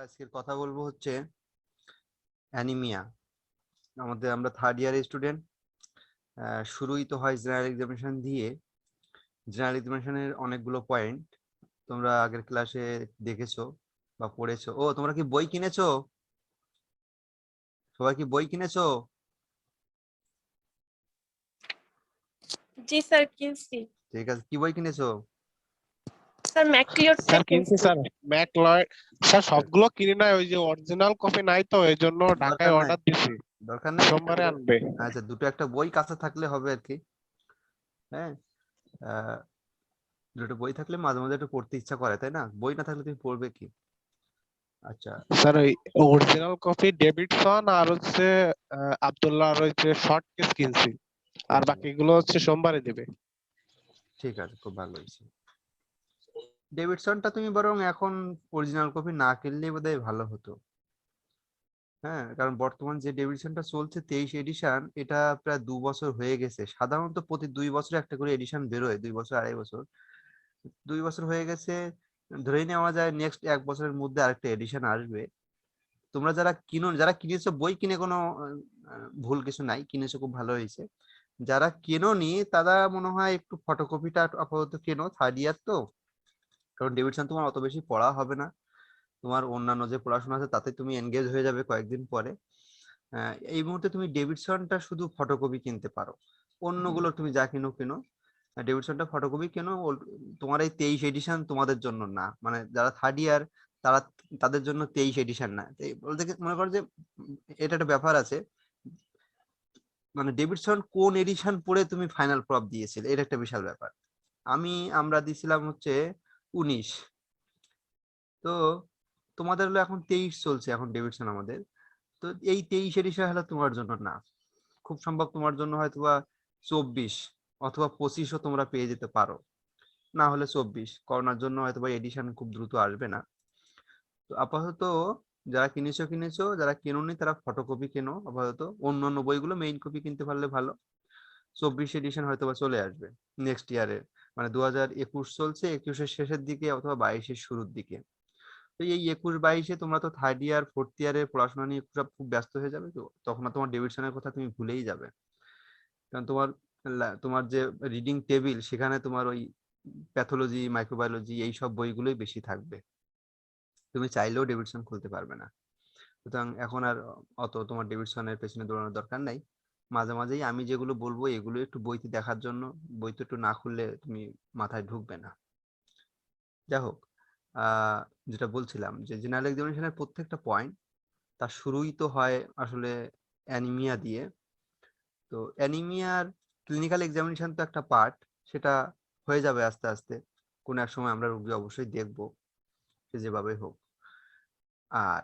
আজকের কথা বলবো হচ্ছে অ্যানিমিয়া। আমরা থার্ড ইয়ারের স্টুডেন্ট। শুরুই তো হয় জেনারেল এক্সামিনেশন দিয়ে। জেনারেল এক্সামিনেশনের অনেকগুলো পয়েন্ট তোমরা আগের ক্লাসে দেখেছো বা পড়েছো। ও, তোমরা কি বই কিনেছো? সবাই কি বই কিনেছো? জি স্যার কিনছি। ঠিক আছে, কি বই কিনেছো? স্যার ম্যাকলিওডটা স্যার কিনছি কিনছি। Sir, McLeod. স্যার সবগুলো কিনে নাই, ওই যে অরিজিনাল কপি নাই তো এই জন্য ঢাকায় দরকার নাই, অর্ডার দিছি, দরকার নাই, একটা সোমবারে দুটো। আনবে। আচ্ছা, দুটো একটা বই কাছে থাকলে হবে আর কি। হ্যাঁ, আহ, দুটো বই থাকলে মাঝে মাঝে একটু পড়তে ইচ্ছা করে, তাই না? বই না থাকলে তুমি পড়বে কি? আচ্ছা, স্যার ওই অরিজিনাল কপি ডেভিডসন আর হচ্ছে আব্দুল্লাহ আর হচ্ছে শর্ট কেস কিনছি, আর বাকিগুলো হচ্ছে সোমবারে দিবে। ঠিক আছে, খুব ভালো হয়েছে। ডেভিডসনটা তুমি বরং এখন অরিজিনাল কপি না কিনলেই বোধহয় ভালো হতো। হ্যাঁ, কারণ বর্তমান যে ডেভিডসনটা চলছে 23 এডিশন, এটা প্রায় 2 বছর হয়ে গেছে। সাধারণত প্রতি 2 বছরে একটা করে এডিশন বেরোয়, 2 বছর 2.5 বছর। 2 বছর হয়ে গেছে, ধরেই নেওয়া যায় নেক্সট 1 বছরের মধ্যে আরেকটা এডিশন আসবে। তোমরা যারা কিনেছো বই কিনে কোনো ভুল কিছু নাই, কিনেছো খুব ভালো হয়েছে। যারা কেনোনি তারা মনে হয় একটু ফটোকপিটা আপাতত কেনো, থার্ড ইয়ার তো। কারণ ডেভিডসন তোমার অত বেশি পড়া হবে না, তোমার অন্যান্য যে পড়াশোনা আছে তাতে তুমি এনগেজ হয়ে যাবে কয়েকদিন পরে। এই মুহূর্তে তুমি ডেভিডসনটা শুধু ফটোকপি কিনতে পারো, অন্যগুলো তুমি যা কিনো কিনো। ডেভিডসনটা ফটোকপি কেনো। তোমার এই 23 এডিশন তোমাদের জন্য না, মানে যারা থার্ড ইয়ার তারা, তাদের জন্য 23 এডিশন না। তো বলতে মনে করো যে এটা একটা ব্যাপার আছে, মানে ডেভিডসন কোন এডিশন পড়ে তুমি ফাইনাল প্রপ দিয়েছিলে, এটা একটা বিশাল ব্যাপার। আমরা দিছিলাম হচ্ছে 19। তো তোমাদের হলো এখন 23 চলছে এখন ডেভিডসন আমাদের। তো এই 23 এডিশন হলো তোমার জন্য না, খুব সম্ভব তোমার জন্য হয়তো বা 24 অথবা 25ও তোমরা পেয়ে যেতে পারো, না হলে 24। করোনার জন্য হয়তো বা এডিশন খুব দ্রুত আসবে না। তো আপাতত যারা কিনেছো কিনেছো, যারা কেনোনি তারা ফটোকপি কেনো আপাতত। অন্যান্য বইগুলো মেইন কপি কিনতে পারলে ভালো। 24 এডিশন হয়তো বা চলে আসবে নেক্সট ইয়ারের, মানে 2021 চলছে, 21-এর শেষের দিকে অথবা 22-এর শুরুর দিকে। তো এই 21-22-এ তোমরা তো থার্ড ইয়ার ফোর্থ ইয়ারের পড়াশোনা নিয়ে সব খুব ব্যস্ত হয়ে যাবে, তো তখন আর তোমার ডেভিডসনের কথা তুমি ভুলেই যাবে। কারণ তোমার যে রিডিং টেবিল, সেখানে তোমার ওই প্যাথোলজি, মাইক্রোবায়োলজি এই সব বইগুলোই বেশি থাকবে, তুমি চাইলেও ডেভিডসন খুলতে পারবে না। সুতরাং এখন আর অত তোমার ডেভিডসনের পেছনে দৌড়ানোর দরকার নাই। মাঝে মাঝেই আমি যেগুলো বলবো এগুলো একটু বইতে দেখার জন্য, বইতে একটু না খুললে তুমি মাথায় ঢুকবে না। যাই হোক, আহ যেটা বলছিলাম যে জেনারেল এক্সামিনেশনের প্রত্যেকটা পয়েন্ট তার শুরুই তো হয় আসলে অ্যানিমিয়া দিয়ে। তো অ্যানিমিয়ার ক্লিনিক্যাল এক্সামিনেশন তো একটা পার্ট, সেটা হয়ে যাবে আস্তে আস্তে। কোনো এক সময় আমরা রোগী অবশ্যই দেখবো, সে যেভাবে হোক। আর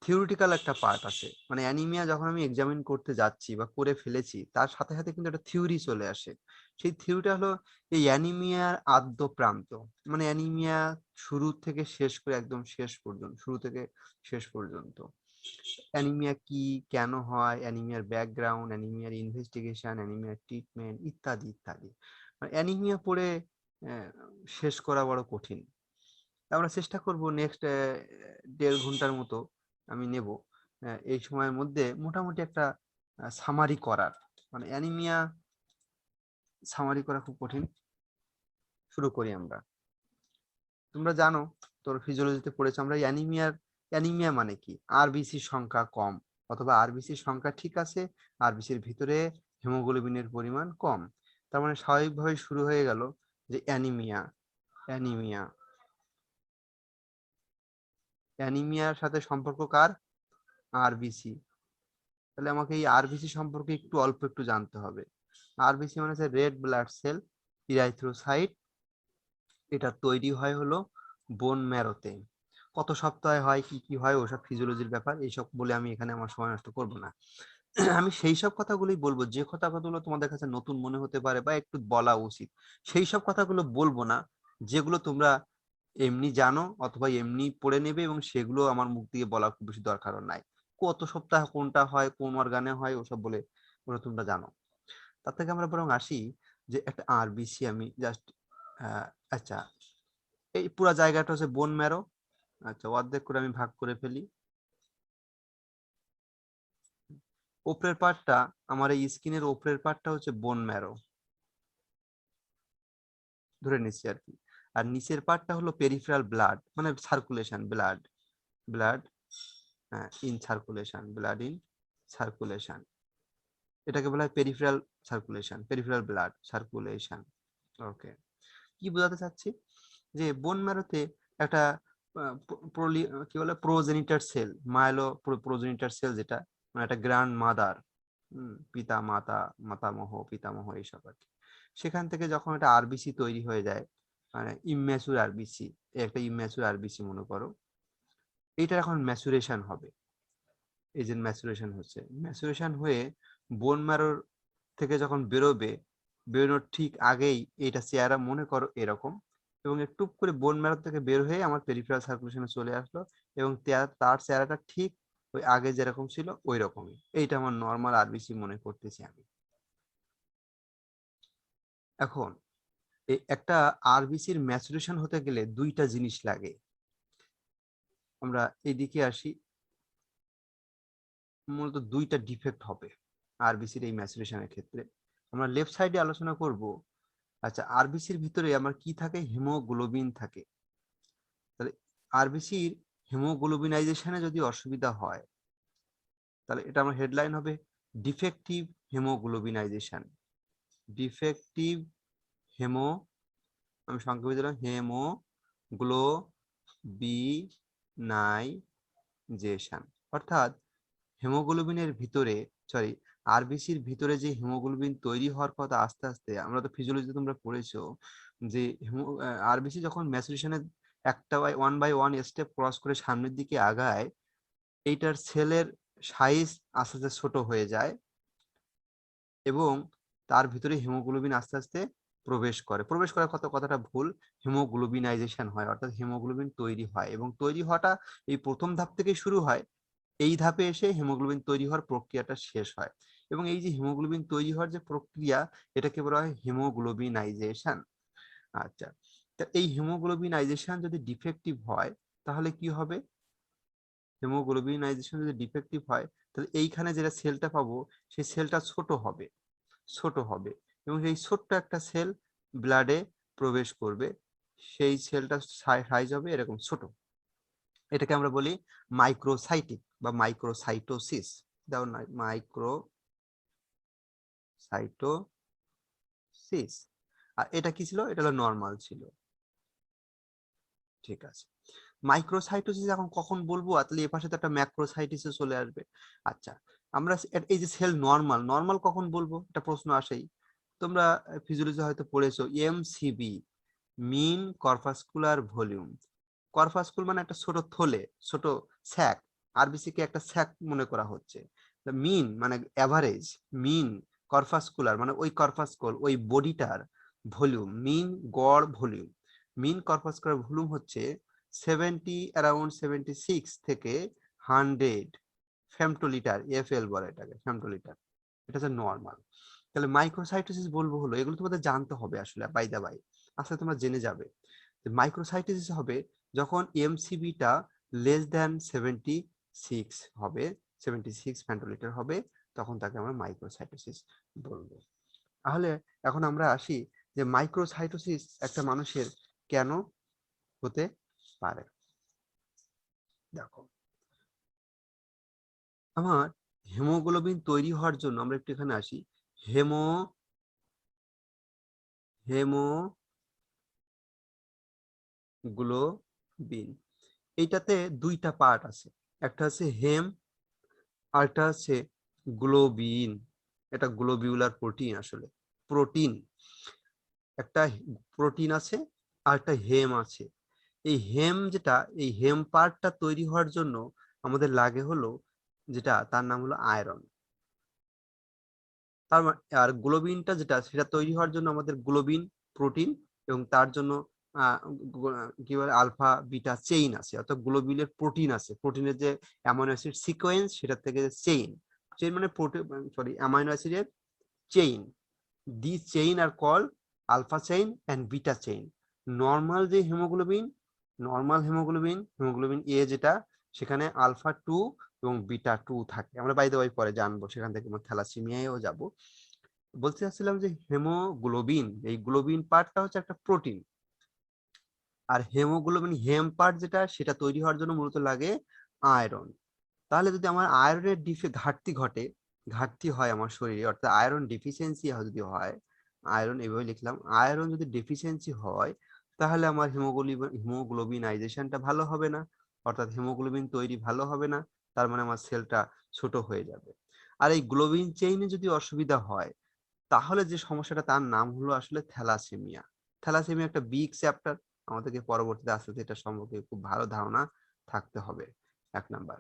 থিওরিটিক্যাল একটা পার্ট আছে, মানে অ্যানিমিয়া যখন আমি এক্সামিন করতে যাচ্ছি বা করে ফেলেছি, তার সাথে সাথে কিন্তু একটা থিওরি চলে আসে। সেই থিওরিটা হলো এই অ্যানিমিয়ার আদ্য প্রান্ত, মানে অ্যানিমিয়া শুরু থেকে শেষ করে একদম শেষ পর্যন্ত, শুরু থেকে শেষ পর্যন্ত অ্যানিমিয়া কি, কেন হয়, অ্যানিমিয়ার ব্যাকগ্রাউন্ড, অ্যানিমিয়ার ইনভেস্টিগেশন, অ্যানিমিয়ার ট্রিটমেন্ট ইত্যাদি ইত্যাদি। মানে অ্যানিমিয়া পড়ে শেষ করা বড় কঠিন। আমরা চেষ্টা করব নেক্সট 1.5 ঘন্টার মতো আমি নেব, এই সময়ের মধ্যে মোটামুটি একটা সামারি করার। মানে অ্যানিমিয়া সামারি করা খুব কঠিন। শুরু করি আমরা। তোমরা জানো, তোর ফিজিওলজিতে পড়েছো আমরা অ্যানিমিয়া মানে কি, আরবিসির সংখ্যা কম, অথবা আরবিসির সংখ্যা ঠিক আছে, আরবিসির ভিতরে হিমোগ্লোবিনের পরিমাণ কম। তার মানে স্বাভাবিকভাবে শুরু হয়ে গেল যে অ্যানিমিয়া। অ্যানিমিয়া অ্যানিমিয়ার সাথে সম্পর্ক কার? আরবিসি। তাহলে আমাকে এই আরবিসি সম্পর্কে একটু অল্প একটু জানতে হবে। আরবিসি মানে হচ্ছে রেড ব্লাড সেল ইরাইথ্রোসাইট। এটা তৈরি হয় হলো বোন ম্যারোতে। কত সপ্তাহে হয়, কি কি হয়, ওসব ফিজিওলজির ব্যাপার, এইসব বলে আমি এখানে আমার সময় নষ্ট করব না। আমি সেই সব কথাগুলোই বলবো যে কথাগুলো তোমাদের কাছে নতুন মনে হতে পারে বা একটু বলা উচিত। সেই সব কথাগুলো বলবো না যেগুলো তোমরা এমনি জানো অথবা এমনি পড়ে নেবে, এবং সেগুলো আমার মুখ দিয়ে বলার খুব বেশি দরকারও নাই। কত সপ্তাহ কোনটা হয়, কোন অর্গানে হয়, ওসব বলে ওরা তোমরা জানো। তার থেকে আমরা বরং আসি যে একটা আরবিসি আমি জাস্ট, আচ্ছা, এই পুরো জায়গাটা হচ্ছে বোন ম্যারো। আচ্ছা, অর্ধেক করে আমি ভাগ করে ফেলি। উপরের পার্টটা, আমার এই স্কিনের উপরের পার্টটা হচ্ছে বোন ম্যারো, ধরে নিচ্ছি আর কি। আর নিচের পার্টটা হলো পেরিফেরাল ব্লাড, মানে circulation, blood, blood in circulation, blood in circulation, এটাকে বলা হয় peripheral circulation, peripheral blood circulation. Okay, কি বোঝাতে চাচ্ছি, যে বোন ম্যারোতে একটা কি বলে প্রোজেনিটার সেল, মাইলো প্রোজেনিটার সেল, যেটা মানে একটা গ্র্যান্ড মাদার, পিতা মাতা, মাতামহ, পিতামহ, এইসব আর কি। সেখান থেকে যখন একটা আরবিসি তৈরি হয়ে যায়, মানে ইম্যাচুর আরবিসি, একটা ইম্যাচুর আরবিসি মনে করো, এইটা এখন ম্যাচুরেশন হবে। এই যে ম্যাচুরেশন হচ্ছে, ম্যাচুরেশন হয়ে বোন ম্যারোর থেকে যখন বেরোবে, বেরোনোর ঠিক আগেই এটা চেহারা মনে করো এরকম, এবং একটু করে বোন ম্যারো থেকে বের হয়ে আমার পেরিফেরাল সার্কুলেশনে চলে আসলো, এবং তার চেহারাটা ঠিক ওই আগে যেরকম ছিল ওই রকমই। এইটা আমার নর্মাল আরবিসি মনে করতেছি আমি। এখন এই একটা আরবিসির ম্যাচুরেশন হতে গেলে দুইটা জিনিস লাগে। আমরা এদিকে আসি, মূলত দুইটা ডিফেক্ট হবে আরবিসির এই ম্যাচুরেশনের ক্ষেত্রে। আমরা লেফট সাইডে আলোচনা করব। আচ্ছা, আরবিসির ভিতরে আমার কি থাকে, হিমোগ্লোবিন থাকে। তাহলে আরবিসির হিমোগ্লোবিনাইজেশনে যদি অসুবিধা হয়, তাহলে এটা আমার হেডলাইন হবে ডিফেক্টিভ হিমোগ্লোবিনাইজেশন, ডিফেক্টিভ হেমো, আমি সংক্ষেপে দিলাম হিমোগ্লোবিনাইজেশন। অর্থাৎ হিমোগ্লোবিনের ভিতরে, সরি, আরবিসির ভিতরে যে হিমোগ্লোবিন তৈরি হওয়ার কথা আস্তে আস্তে, আমরা তো ফিজিওলজিতে তোমরা পড়েছো যে আরবিসি যখন ম্যাচুরেশনে একটা বাই ওয়ান স্টেপ ক্রস করে সামনের দিকে আগায়, এইটার সেলের সাইজ আস্তে আস্তে ছোট হয়ে যায়, এবং তার ভিতরে হিমোগ্লোবিন আস্তে আস্তে প্রবেশ করার কথাটা ভুল, হিমোগ্লোবিনাইজেশন হয়, অর্থাৎ হিমোগ্লোবিন তৈরি হয়, এবং তৈরি হওয়াটা এই প্রথম ধাপ থেকে শুরু হয়, এই ধাপে এসে হিমোগ্লোবিন তৈরি হওয়ার প্রক্রিয়াটা শেষ হয়। এবং এই যে হিমোগ্লোবিন তৈরি হওয়ার যে প্রক্রিয়া, এটাকে বলা হয় হিমোগ্লোবিনাইজেশন। আচ্ছা, তা এই হিমোগ্লোবিনাইজেশন যদি ডিফেক্টিভ হয়, তাহলে কি হবে, হিমোগ্লোবিনাইজেশন যদি ডিফেক্টিভ হয়, তাহলে এইখানে যেটা সেলটা পাবো, সেই সেলটা ছোট হবে, ছোট হবে, এবং সেই ছোট্ট একটা সেল ব্লাডে প্রবেশ করবে, সেই সেলটা সাইজ হবে এরকম ছোট। এটাকে আমরা বলি মাইক্রোসাইটিক বা মাইক্রোসাইটোসিস। দেখো না, মাইক্রোসাইটোসিস। আর এটা কি ছিল, এটা হলো নর্মাল ছিল। ঠিক আছে, মাইক্রোসাইটোসিস এখন কখন বলবো, তাহলে এর পাশে তো একটা ম্যাক্রোসাইটোসিস চলে আসবে। আচ্ছা, আমরা এই যে সেল নর্মাল, নর্মাল কখন বলবো, এটা প্রশ্ন আসেই। তোমরা ফিজিওলজি হয়তো পড়েছো এমসিভি, মিন কর্পাসকুলার ভলিউম। কর্পাসকুল মানে একটা ছোট থলে, ছোট স্যাক, আরবিসি কে একটা স্যাক মনে করা হচ্ছে। মিন মানে অ্যাভারেজ, মিন কর্পাসকুলার মানে ওই কর্পাসকুল, ওই বডিটার ভলিউম, মিন গড় ভলিউম, মিন কর্পাসকুলার ভলিউম হচ্ছে 76 থেকে 100 ফেমটোলিটার, এফএল বলে এটাকে, ফেমটোলিটার। এটা হচ্ছে নর্মাল। তাহলে মাইক্রোসাইটোসিস বলবো হলো, এগুলো তোমাদের জানতে হবে আসলে, বাই দা বাই, আসলে তোমরা জেনে যাবে। মাইক্রোসাইটোসিস হবে যখন এমসিবিটা লেস দ্যান 76 হবে, 76 ফেন্টোলিটার হবে, তখন তাকে আমরা মাইক্রোসাইটোসিস বলবো। তাহলে এখন আমরা আসি যে মাইক্রোসাইটোসিস একটা মানুষের কেন হতে পারে। দেখো, আমার হিমোগ্লোবিন তৈরি হওয়ার জন্য আমরা একটু এখানে আসি, হিমোগ্লোবিন, এইটাতে দুইটা পার্ট আছে, একটা আছে হেম, আরেকটা আছে গ্লোবিন। এটা গ্লোবিউলার প্রোটিন, আসলে প্রোটিন, একটা প্রোটিন আছে আর একটা হেম আছে। এই হেম যেটা, এই হেম পার্টটা তৈরি হওয়ার জন্য আমাদের লাগে হলো, যেটা তার নাম হলো আয়রন। আর গ্লোবিনটা যেটা, সেটা তৈরি হওয়ার জন্য আমাদের গ্লোবিন প্রোটিন, এবং তার জন্য কি বলে আলফা বিটা চেইন আছে, অর্থাৎ গ্লোবিনের প্রোটিন আছে, প্রোটিনের যে অ্যামাইনো অ্যাসিড সিকোয়েন্স, সেটা থেকে চেইন, চেইন মানে প্রোটিন, সরি, অ্যামাইনো অ্যাসিডের chain. These chain are called alpha chain and beta chain. Normal যে হিমোগ্লোবিন, নর্মাল হিমোগ্লোবিন এ যেটা, সেখানে আলফা 2 এবং বিটা 2 থাকে। আমরা বাই দ্য ওয়ে পরে জানবো, সেখান থেকে আমরা থ্যালাসেমিয়ায়ও যাব। বলতে চাচ্ছিলাম যে হেমোগ্লোবিন, এই গ্লোবিন পার্টটা হচ্ছে একটা প্রোটিন, আর হেমোগ্লোবিন হেম পার্ট যেটা, সেটা তৈরি হওয়ার জন্য মূলত লাগে আয়রন। তাহলে যদি আমার আয়রনের ঘাটতি হয় আমার শরীরে, অর্থাৎ আয়রন ডেফিসিয়েন্সি যদি হয়, আয়রন এভাবে লিখলাম, আয়রন যদি ডেফিসিয়েন্সি হয়, তাহলে আমার হিমোগ্লোবিনাইজেশনটা ভালো হবে না, অর্থাৎ হিমোগ্লোবিন তৈরি ভালো হবে না। তার মানে আমার সেলটা ছোট হয়ে যাবে। আর এই গ্লোবিন চেইনে যদি অসুবিধা হয়, তাহলে যে সমস্যাটা, তার নাম হলো আসলে থ্যালাসেমিয়া। থ্যালাসেমিয়া একটা বিগ চ্যাপ্টার, আমাদেরকে পরবর্তীতে আস্তে আস্তে এটা সম্পর্কে খুব ভালো ধারণা থাকতে হবে। 1 নাম্বার।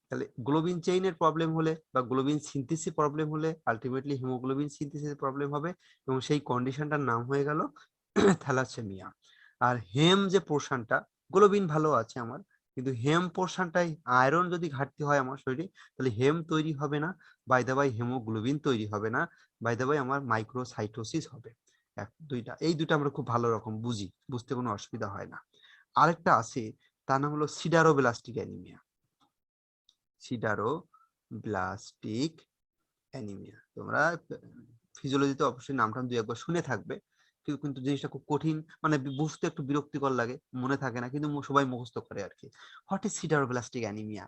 তাহলে গ্লোবিন চেইনের প্রবলেম হলে বা গ্লোবিন সিনথেসিস প্রবলেম হলে আলটিমেটলি হিমোগ্লোবিন সিনথেসিস প্রবলেম হবে, এবং সেই কন্ডিশনটার নাম হয়ে গেল থ্যালাসেমিয়া। আর হেম যে পোর্শনটা, গ্লোবিন ভালো আছে আমার, কিন্তু হেম পোর্শনটাই আয়রন যদি ঘাটতি হয় আমার শরীরে, তাহলে হেম তৈরি হবে না, বাই দ্য বাই হিমোগ্লোবিন তৈরি হবে না, বাই দ্য বাই আমার মাইক্রোসাইটোসিস হবে। এই দুইটা আমরা খুব ভালো রকম বুঝি, বুঝতে কোনো অসুবিধা হয় না। আরেকটা আছে, তার নাম হলো সিডারোব্লাস্টিক অ্যানিমিয়া। সিডারোব্লাস্টিক অ্যানিমিয়া, তোমরা ফিজিওলজিতে অবশ্যই নামটা 2-1বার শুনে থাকবে, কিন্তু জিনিসটা খুব কঠিন, মানে বুঝতে একটু বিরক্তিকর লাগে, মনে থাকে না, কিন্তু সবাই মুখস্থ করে আর কি। What is sideroblastic anaemia?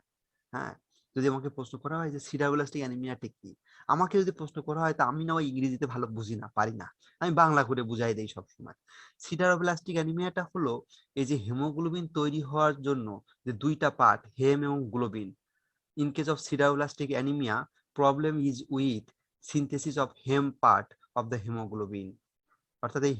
হ্যাঁ, যদি আমাকে প্রশ্ন করা হয় যে সিডারোব্লাস্টিক অ্যানিমিয়াটা কি, আমাকে যদি প্রশ্ন করা হয়, তা আমি না ওই ইংরেজিতে ভালো বুঝি না, পারি না, আমি বাংলা করে বুঝাই দেই সবসময়। সিডারোব্লাস্টিক অ্যানিমিয়াটা হলো এই যে হিমোগ্লোবিন তৈরি হওয়ার জন্য যে দুইটা পার্ট, হেম এবং globin, in case of sideroblastic anemia, problem is with synthesis of hem part of the hemoglobin, অর্থাৎ এই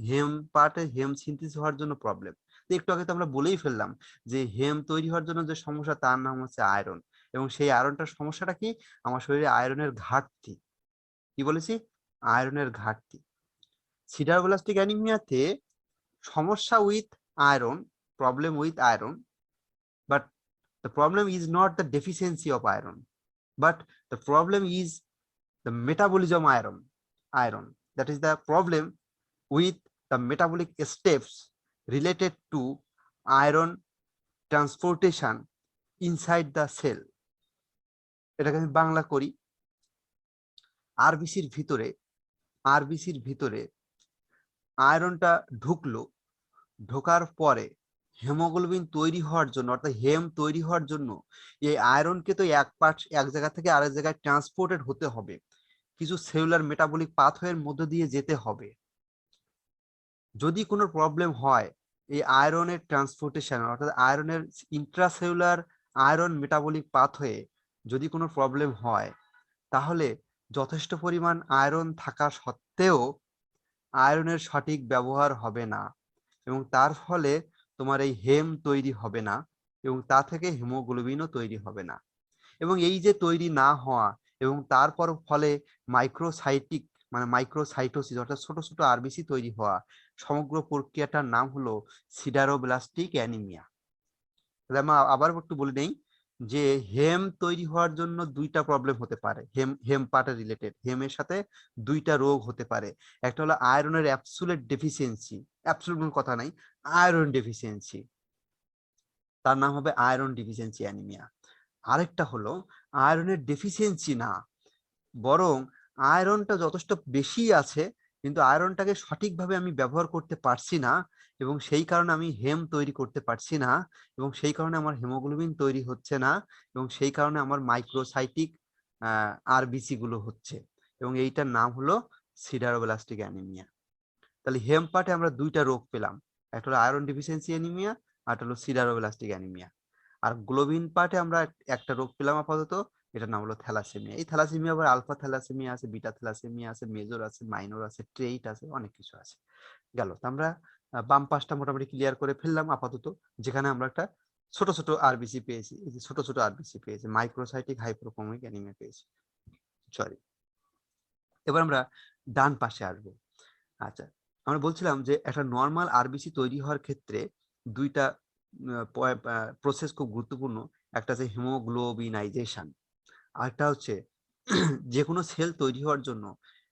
হেম পার্টে হেম সিনথেসিস হওয়ার জন্য প্রবলেম। একটু আগে তো আমরা বলেই ফেললাম যে হেম তৈরি হওয়ার জন্য যে সমস্যা, তার নাম হচ্ছে আয়রন, এবং সেই আয়রনটার সমস্যাটা কি, আমার শরীরে আয়রনের ঘাটতি। কি বলেছি? আয়রনের ঘাটতি। সিডারোব্লাস্টিক অ্যানিমিয়াতে সমস্যা with iron, problem with iron, but the problem is not the deficiency of iron, but the problem is the metabolism iron. That is the problem with the metabolic steps related to iron transportation inside the cell. এটাকে আমি বাংলা করি, আরবিসির ভিতরে আয়রনটা ঢুকলো, ঢোকার পরে haemoglobin তৈরি হওয়ার জন্য, অর্থাৎ হেম তৈরি হওয়ার জন্য, এই আয়রনকে তো এক জায়গা থেকে আরেক জায়গায় ট্রান্সপোর্টেড হতে হবে, কিছু সেলুলার মেটাবলিক পাথওয়ের মধ্য দিয়ে যেতে হবে। যদি কোনো প্রবলেম হয় এই আয়রনের ট্রান্সপোর্টেশন, অর্থাৎ আয়রনের ইন্ট্রাসেলুলার আয়রন মেটাবলিক পাথওয়ে যদি কোনো প্রবলেম হয়, তাহলে যথেষ্ট পরিমাণ আয়রন থাকা সত্ত্বেও আয়রনের সঠিক ব্যবহার হবে না, এবং তার ফলে তোমার এই হেম তৈরি হবে না, এবং তা থেকে হিমোগ্লোবিনও তৈরি হবে না। এবং এই যে তৈরি না হওয়া এবং তারপর ফলে মাইক্রোসাইটোসিস, অর্থাৎ ছোট ছোট আরবিসি তৈরি হওয়া, সমগ্র প্রক্রিয়াটার নাম হলো সিডারোব্লাস্টিক অ্যানিমিয়া। তাহলে আমরা আবার একটু বলে নেই যে হেম তৈরি হওয়ার জন্য দুইটা প্রবলেম হতে পারে, হেম পার্টের রিলেটেড, হেমের সাথে দুইটা রোগ হতে পারে। একটা হলো আয়রনের অ্যাবসুলেট ডেফিসিয়েন্সি, অ্যাবসুলেট কোনো কথা নাই, আয়রন ডেফিসিয়েন্সি, তার নাম হবে আয়রন ডেফিসিয়েন্সি অ্যানিমিয়া। আরেকটা হলো আয়রনের ডেফিসিয়েন্সি না, বরং আয়রনটা যথেষ্ট বেশি আছে, কিন্তু আয়রনটাকে সঠিকভাবে আমি ব্যবহার করতে পারছি না, এবং সেই কারণে আমি হেম তৈরি করতে পারছি না, এবং সেই কারণে আমার হিমোগ্লোবিন তৈরি হচ্ছে না, এবং সেই কারণে আমার মাইক্রোসাইটিক আরবিসি গুলো হচ্ছে, এবং এইটার নাম হলো সিডারোব্লাস্টিক অ্যানিমিয়া। তাহলে হেম পার্টে আমরা দুইটা রোগ পেলাম, একটা হলো আয়রন ডেফিসিয়েন্সি অ্যানিমিয়া, আর একটা হলো সিডারোব্লাস্টিক অ্যানিমিয়া। আর গ্লোবিন পার্টে আমরা একটা রোগ পেলাম আপাতত, এটার নাম হলো থ্যালাসেমিয়া। এই থ্যালাসেমিয়া আবার আলফা থ্যালাসেমিয়া আছে, বিটা থ্যালাসেমিয়া আছে, মেজর আছে, মাইনর আছে, ট্রেইট আছে, অনেক কিছু আছে। গেল, তো আমরা বাম পাশটা মোটামুটি ক্লিয়ার করে ফেললাম আপাতত, যেখানে আমরা একটা ছোট ছোট আরবিসি পেয়েছি, এই যে ছোট ছোট আরবিসি পেয়েছি, মাইক্রোসাইটিক হাইপোক্রোমিক অ্যানিমিয়া পেয়েছি, সরি। এবার আমরা ডান পাশে আসবো। আচ্ছা, আমরা বলছিলাম যে একটা নর্মাল আরবিসি তৈরি হওয়ার ক্ষেত্রে দুইটা প্রসেস খুব গুরুত্বপূর্ণ, একটা হচ্ছে হিমোগ্লোবিনাইজেশন, আরেকটা হচ্ছে যে কোনো সেল তৈরি হওয়ার জন্য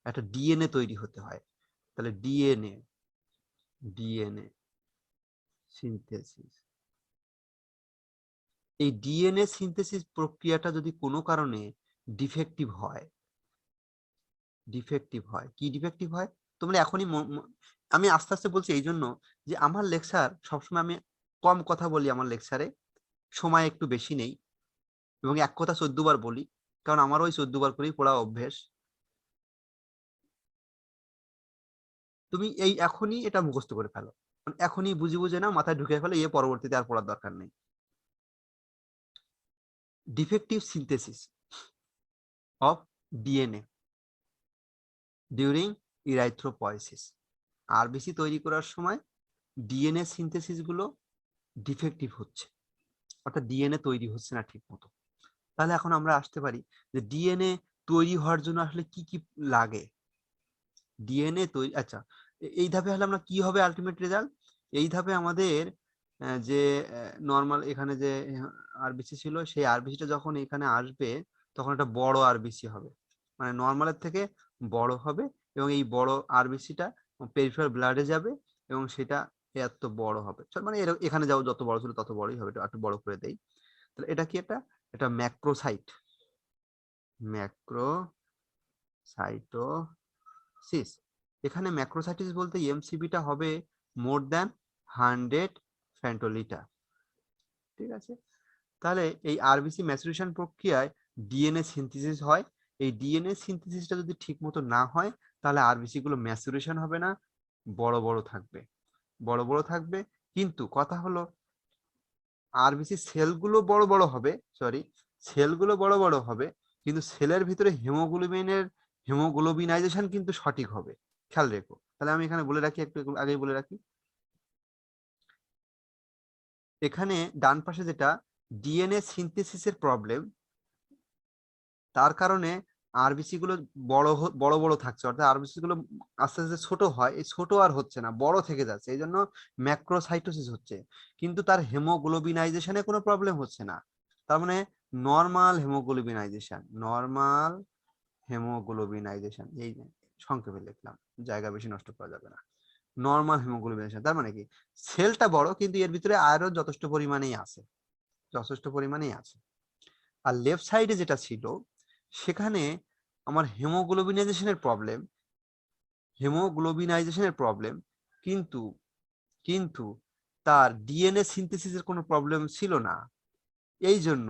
একটা ডিএনএ তৈরি হতে হয়। তাহলে ডিএনএ সিনথেসিস। এই ডিএনএ সিনথেসিস প্রক্রিয়াটা যদি কোনো কারণে ডিফেক্টিভ হয়, কি ডিফেক্টিভ হয় তোমরা এখনই আমি আস্তে আস্তে বলছি এই জন্য যে আমার লেকচার সবসময় আমি কম কথা বলি, আমার লেকচারে সময় একটু বেশি নেই এবং এক কথা 14 বার বলি, কারণ আমার ওই 14 বার করেই পড়া অভ্যেস। তুমি এই এখনই এটা মুখস্থ করে ফেলো, এখনই বুঝে বুঝে না মাথায় ঢুকে ফেলো, পরবর্তীতে আর পড়ার দরকার নেই। Defective synthesis of DNA during erythropoiesis. RBC তৈরি করার সময় ডিএনএ সিনথেসিস গুলো ডিফেক্টিভ হচ্ছে, অর্থাৎ ডিএনএ তৈরি হচ্ছে না ঠিক মতো। তাহলে এখন আমরা আসতে পারি যে ডিএনএ তৈরি হওয়ার জন্য আসলে কি কি লাগে। ডিএনএ তৈরি, আচ্ছা এই ধাপে হলে আমরা কি হবে আলটিমেট রেজাল্ট, এই ধাপে আমাদের যে নর্মাল এখানে যে আরবিসি ছিল সেই আরবিসিটা যখন এখানে আসবে তখন একটা বড় আরবিসি হবে, মানে নর্মালের থেকে বড় হবে এবং এই বড় আরবিসিটা পেরিফেরাল ব্লাডে যাবে এবং সেটা এত বড় হবে, মানে এখানে যাও যত বড় ছিল তত বড়ই হবে, একটু বড় করে দেই। তাহলে এটা কি এটা ম্যাক্রোসাইট, ম্যাক্রোসাইটোসিস। এখানে ম্যাক্রোসাইটিস বলতে এমসিবিটা হবে মোর দ্যান 100 ফেন্টোলিটার, ঠিক আছে। তাহলে এই আরবিসি ম্যাচুরেশন প্রক্রিয়ায় ডিএনএ সিনথেসিস হয়। এই ডিএনএ সিনথেসিসটা যদি ঠিক মতো না হয় তাহলে আরবিসি গুলো ম্যাচুরেশন হবে না, বড় বড় থাকবে। কিন্তু কথা হলো আরবিসি সেলগুলো বড় বড় হবে, সেলগুলো বড় বড় হবে, কিন্তু সেলের ভিতরে হেমোগ্লোবিনাইজেশন কিন্তু সঠিক হবে, খেয়াল রেখো। তাহলে আমি এখানে বলে রাখি, একটু আগেই বলে রাখি, এখানে ডান পাশে যেটা ডিএনএ সিনথেসিসের প্রবলেম, তার কারণে আরবিসি গুলো বড় বড় থাকছে, অর্থাৎ আরবিসি গুলো আস্তে আস্তে ছোট হয়, এই ছোট আর হচ্ছে না, বড় থেকে যাচ্ছে, এই জন্য ম্যাক্রোসাইটোসিস হচ্ছে। কিন্তু তার হেমোগ্লোবিনাইজেশনে কোনো প্রবলেম হচ্ছে না, তার মানে নর্মাল হেমোগ্লোবিনাইজেশন, এই সংক্ষেপে লিখলাম, জায়গা বেশি নষ্ট করা যাবে না। নর্মাল হেমোগ্লোবিনাইজেশন তার মানে কি সেলটা বড় কিন্তু এর ভিতরে আয়রন যথেষ্ট পরিমাণেই আছে। আর লেফট সাইডে যেটা ছিল সেখানে আমার হেমোগ্লোবিনাইজেশনের প্রবলেম, কিন্তু কিন্তু তার ডিএনএ সিনথেসিসের কোনো প্রবলেম ছিল না। এই জন্য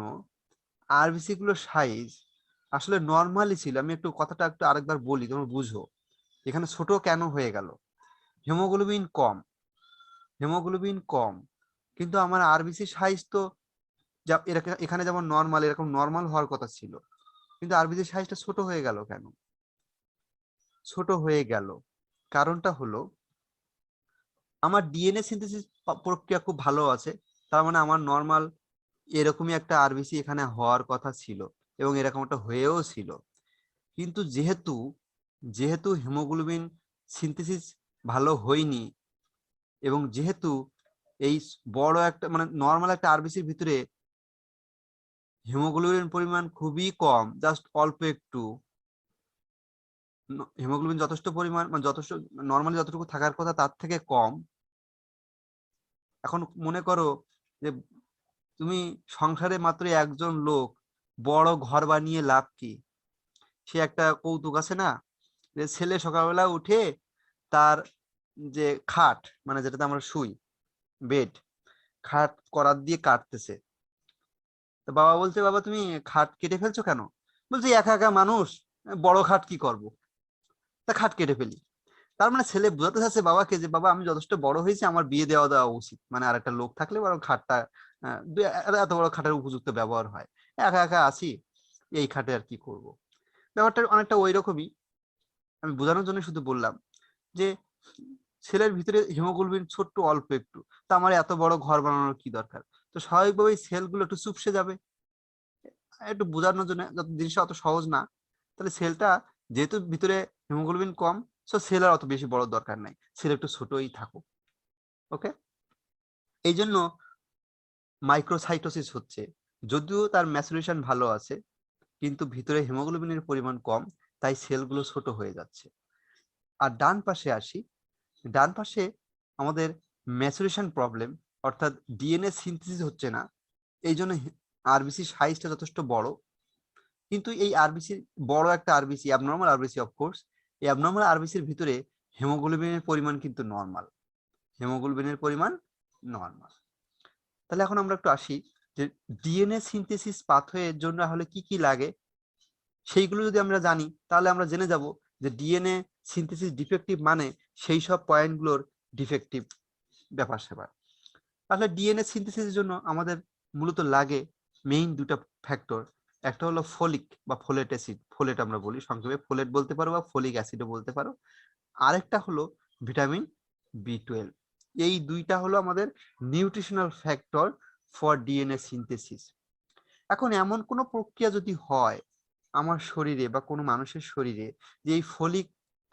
আরবিসি গুলোর সাইজ আসলে নর্মালি ছিল। আমি একটু কথাটা একটু আরেকবার বলি, তোমরা বুঝো এখানে ছোট কেন হয়ে গেল। হেমোগ্লোবিন কম, কিন্তু আমার আরবিসি সাইজ তো এখানে যেমন নর্মাল, এরকম নর্মাল হওয়ার কথা ছিল, কিন্তু আরবিসি সাইজটা ছোট হয়ে গেল কেন? কারণটা হলো আমার ডিএনএ সিনথেসিস প্রক্রিয়া খুব ভালো আছে, তার মানে আমার নর্মাল এরকমই একটা আরবিসি এখানে হওয়ার কথা ছিল এবং এরকম একটা হয়েও ছিল। কিন্তু যেহেতু হিমোগ্লোবিন সিনথেসিস ভালো হয়নি এবং যেহেতু এই বড় একটা মানে নর্মাল একটা আরবিসির ভিতরে হিমোগ্লোবিন পরিমাণ খুবই কম, জাস্ট অল্প একটু, হিমোগ্লোবিন যথেষ্ট পরিমাণ মানে যথেষ্ট নর্মালি যতটুকু থাকার কথা তার থেকে কম। এখন মনে করো যে তুমি সংসারে মাত্র একজন লোক, বড় ঘর বানিয়ে লাভ কি? সে একটা কৌতুক আছে না, যে ছেলে সকালবেলা উঠে তার যে খাট মানে যেটাতে আমরা শুই, বেড, খাট করাত দিয়ে কাটতেছে। তো বাবা বলছে, বাবা তুমি খাট কেটে ফেলছো কেন? বলছে একা একা মানুষ, বড় খাট কি করব, তা খাট কেটে ফেলি। তার মানে ছেলে বোঝাতে চাচ্ছে বাবাকে যে বাবা আমি যথেষ্ট বড় হয়েছি, আমার বিয়ে দেওয়া উচিত, মানে আর একটা লোক থাকলে বরং খাটটা এত বড় খাটের উপযুক্ত ব্যবহার হয়, একা একা আছি এই খাটে আর কি করব। ব্যাপারটা অনেকটা ওই রকমই, আমি বোঝানোর জন্য শুধু বললাম যে ছেলের ভিতরে হিমোগ্লোবিন ছোট্ট অল্প একটু, তা আমার এত বড় ঘর বানানোর কি দরকার? তো স্বাভাবিকভাবেই সেলগুলো একটু চুপসে যাবে, একটু বোঝানোর জন্য, যত জিনিসটা অত সহজ না। তাহলে সেলটা যেহেতু ভিতরে হিমোগ্লোবিন কম, সো সেল আর অত বেশি বড় দরকার নাই, সেল একটু ছোটই থাকুক। ওকে, এই জন্য মাইক্রোসাইটোসিস হচ্ছে, যদিও তার ম্যাচুরেশন ভালো আছে কিন্তু ভিতরে হিমোগ্লোবিনের পরিমাণ কম, তাই সেলগুলো ছোট হয়ে যাচ্ছে। আর ডান পাশে আসি, ডান পাশে আমাদের ম্যাচুরেশন প্রবলেম, অর্থাৎ ডিএনএ সিনথেসিস হচ্ছে না, এই জন্য আরবিসি সাইজটা যথেষ্ট বড়। কিন্তু এই আরবিসি বড় একটা আরবিসি, অ্যাবনর্মাল আরবিসি অফকোর্স, এই অ্যাবনর্মাল আরবিসির ভিতরে হিমোগ্লোবিনের পরিমাণ কিন্তু নর্মাল, হিমোগ্লোবিনের পরিমাণ নর্মাল। তাহলে এখন আমরা একটু আসি যে ডিএনএ সিনথেসিস পাথওয়ের জন্য হলে কি কি লাগে, সেইগুলো যদি আমরা জানি তাহলে আমরা জেনে যাব যে ডিএনএ সিনথেসিস ডিফেক্টিভ মানে সেই সব পয়েন্টগুলোর ডিফেক্টিভ ব্যাপার স্যাপার। তাহলে ডিএনএ সিনথেসিসের জন্য আমাদের মূলত লাগে মেইন দুটো ফ্যাক্টর, একটা হলো ফলিক বা ফোলেট অ্যাসিড, ফোলেট আমরা বলি সংক্ষেপে, ফোলেট বলতে পারো বা ফলিক অ্যাসিডও বলতে পারো। আরেকটা হলো ভিটামিন বি12। এই দুইটা হলো আমাদের nutritional factor for DNA synthesis. এখন এমন কোনো প্রক্রিয়া যদি হয় আমার শরীরে বা কোনো মানুষের শরীরে যে এই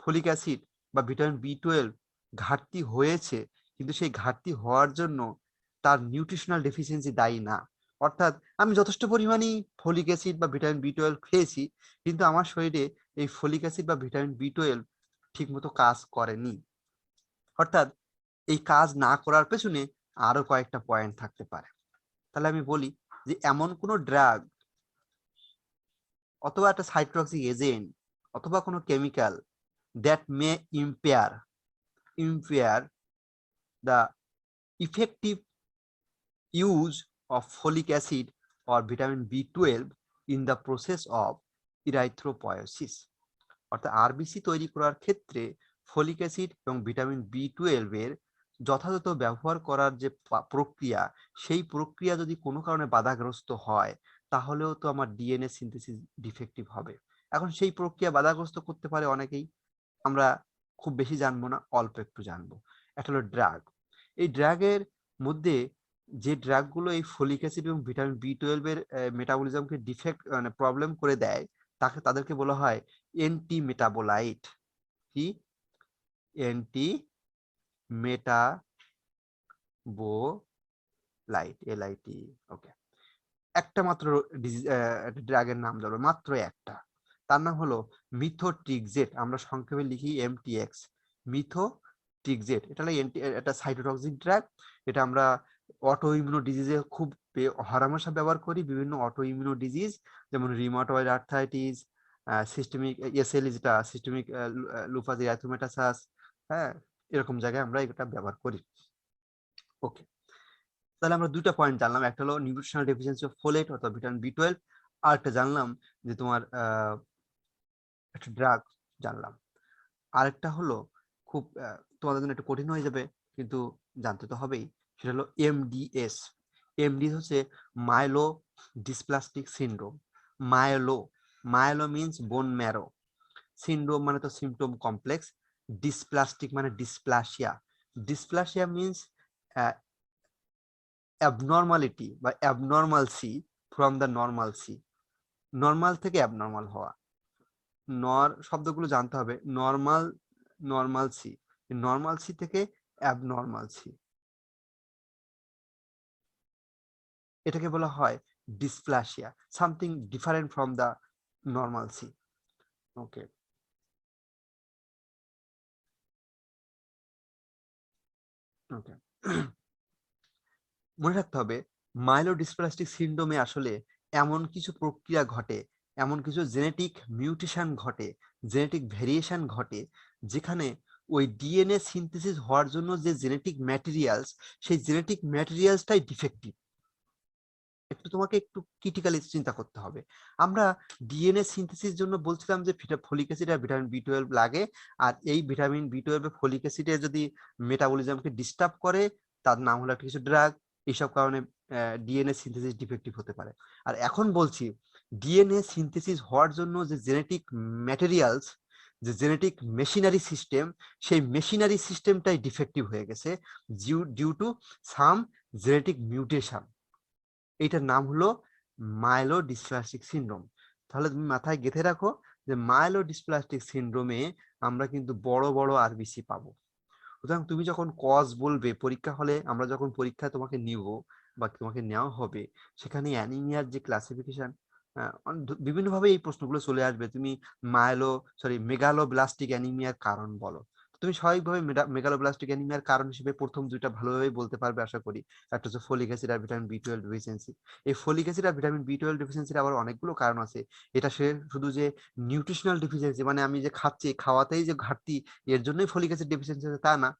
ফলিক অ্যাসিড বা ভিটামিন বি12 ঘাটতি হয়েছে, কিন্তু সেই ঘাটতি হওয়ার জন্য তার নিউট্রিশনাল ডেফিসিয়েন্সি দায়ী না, অর্থাৎ আমি যথেষ্ট পরিমাণে ফলিক অ্যাসিড বা ভিটামিন বি12 খেয়েছি, কিন্তু আমার শরীরে এই ফলিক অ্যাসিড বা ভিটামিন বি12 ঠিকমতো কাজ করেনি, অর্থাৎ এই কাজ না করার পেছনে আরো কয়েকটা পয়েন্ট থাকতে পারে। তাহলে আমি বলি যে এমন কোনো ড্রাগ অথবা একটা সাইটোটক্সিক এজেন্ট অথবা কোনো chemical that may impair the effective use of folic acid or vitamin B12 in the process of erythropoiesis। অর্থাৎ আরবিসি তৈরি করার ক্ষেত্রে ফলিক অ্যাসিড এবং ভিটামিন বি12 এর যথাযথ ব্যবহার করার যে প্রক্রিয়া, সেই প্রক্রিয়া যদি কোনো কারণে বাধাগ্রস্ত হয় তাহলেও তো আমার ডিএনএ সিনথেসিস ডিফেক্টিভ হবে। এখন সেই প্রক্রিয়া বাধাগ্রস্ত করতে পারে অনেকেই, আমরা খুব বেশি জানবো না, অল্প একটু জানবো। একটা হলো ড্রাগ। এই ড্রাগের মধ্যে যে ড্রাগগুলো এই ফলিক অ্যাসিড এবং ভিটামিন বি12 এর মেটাবলিজমকে ডিফেক্ট মানে প্রবলেম করে দেয়, তাদেরকে বলা হয় এন্টি মেটাবোলাইট। কি? Anti metabolite, LIT. ওকে, একটা মাত্র ড্রাগের নাম ধরো, মাত্র একটা, তার নাম হলো মিথোট্রিক্সেট, আমরা সংক্ষেপে লিখি এমটিএক্স, মিথোট্রিক্সেট। এটা হলো একটা সাইটোটক্সিক ড্রাগ, এটা আমরা অটো ইমিউনো ডিজিজে খুব হরহামেশা ব্যবহার করি, বিভিন্ন অটো ইমিউনো ডিজিজ যেমন রিমাটয়েড আর্থ্রাইটিস, সিস্টেমিক এসএলই যেটা সিস্টেমিক লুপাস এরিথ্রোমেটাসাস, হ্যাঁ, এরকম জায়গায় আমরা এটা ব্যবহার করি। ওকে, তাহলে আমরা দুটো পয়েন্ট জানলাম, একটা হলো নিউট্রিশনাল ডেফিসিয়েন্সি অফ ফোলেট অথবা ভিটামিন বি12, আর একটা জানলাম যে তোমার একটা ড্রাগ জানলাম। আরেকটা হলো খুব তোমাদের জন্য একটু কঠিন হয়ে যাবে, কিন্তু জানতে তো হবেই, সেটা হলো এমডিএস। এমডিএস হচ্ছে মাইলো dysplastic syndrome. মাইলো means bone marrow, syndrome মানে তো সিমটম কমপ্লেক্স, ডিসপ্লাস্টিক মানে ডিসপ্লাসিয়া মিনস অ্যাবনর্মালিটি বা অ্যাবনর্মালসি ফ্রম দ্য নর্মালসি, নর্মাল থেকে অ্যাবনর্মাল হওয়া। শব্দগুলো জানতে হবে, নর্মালসি থেকে অ্যাবনর্মালসি, এটাকে বলা হয় dysplasia, something different from the normalcy. Okay, okay, মনে রাখতে হবে মাইলোডিসপ্লাস্টিক সিনড্রোমে আসলে এমন কিছু প্রক্রিয়া ঘটে, এমন কিছু জেনেটিক মিউটেশন ঘটে, জেনেটিক ভেরিয়েশন ঘটে, যেখানে ওই ডিএনএ সিনথেসিস হওয়ার জন্য যে জেনেটিক ম্যাটেরিয়ালস, সেই জেনেটিক ম্যাটেরিয়ালসটাই ডিফেক্টিভ। একটু তোমাকে একটু ক্রিটিক্যালি চিন্তা করতে হবে। আমরা ডিএনএ সিনথেসিস জন্য বলছিলাম যে ফলিক অ্যাসিড আর ভিটামিন বি12 লাগে, আর এই ভিটামিন বি12 ফলিক অ্যাসিডে যদি মেটাবলিজমকে ডিস্টার্ব করে, তার নাম হলো একটা কিছু ড্রাগ, এইসব কারণে ডিএনএ সিনথেসিস ডিফেক্টিভ হতে পারে। আর এখন বলছি ডিএনএ সিনথেসিস হওয়ার জন্য যে জেনেটিক ম্যাটেরিয়ালস, যে জেনেটিক মেশিনারি সিস্টেম, সেই মেশিনারি সিস্টেমটাই ডিফেক্টিভ হয়ে গেছে due to some genetic mutation. এইটার নাম হলো মাইলোডিসপ্লাস্টিক সিনড্রোম। তাহলে তুমি মাথায় গেঁথে রাখো যে মাইলোডিসপ্লাস্টিক সিনড্রোমে আমরা কিন্তু বড় বড় আরবিসি পাবো। সুতরাং তুমি যখন কজ বলবে পরীক্ষা হলে, আমরা যখন পরীক্ষায় তোমাকে নিব বা তোমাকে নেওয়া হবে, সেখানে অ্যানিমিয়ার যে ক্লাসিফিকেশন, বিভিন্নভাবে এই প্রশ্নগুলো চলে আসবে, তুমি মেগালোব্লাস্টিক অ্যানিমিয়ার কারণ বলো। তুমি স্বাভাবিকভাবে মেগালোব্লাস্টিক অ্যানিমিয়ার কারণ হিসেবে প্রথম দুইটা ভালোভাবে বলতে পারবে আশা করি। একটা হচ্ছে ফলিক অ্যাসিড আর ভিটামিন বি 12 ডেফিসিয়েন্সি। এই ফলিক অ্যাসিড আর ভিটামিন বি 12 ডেফিসিয়েন্সির আবার অনেকগুলো কারণ আছে। এটা সে শুধু যে নিউট্রিশনাল ডেফিসিয়েন্সি, মানে আমি যে খাচ্ছি খাওয়াতেই যে ঘাটতি এর জন্যই ফলিক অ্যাসিড ডেফিসিয়েন্সি আছে তা না।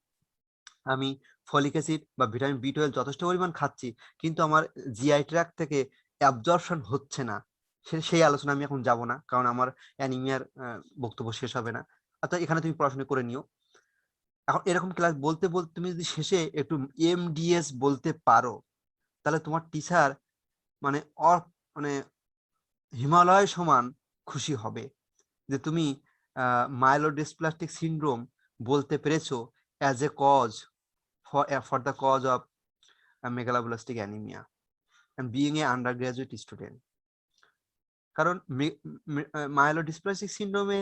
আমি ফলিক অ্যাসিড বা ভিটামিন বি 12 যথেষ্ট পরিমাণ খাচ্ছি, কিন্তু আমার জিআই ট্র্যাক্ট থেকে অ্যাবজর্পশন হচ্ছে না। সেই আলোচনা আমি এখন যাব না, কারণ আমার অ্যানিমিয়ার বক্তব্য শেষ হবে না। অর্থাৎ এখানে তুমি পড়াশোনা করে নিও। এখন এরকম ক্লাস বলতে বলতে তুমি যদি শেষে একটু এমডিএস বলতে পারো, তাহলে তোমার টিচার মানে মানে হিমালয় সমান খুশি হবে যে তুমি মাইলোডিসপ্লাস্টিক সিনড্রোম বলতে পেরেছো as a cause for the cause of megaloblastic anaemia and being a undergraduate student. কারণ মাইলোডিসপ্লাস্টিক সিনড্রোমে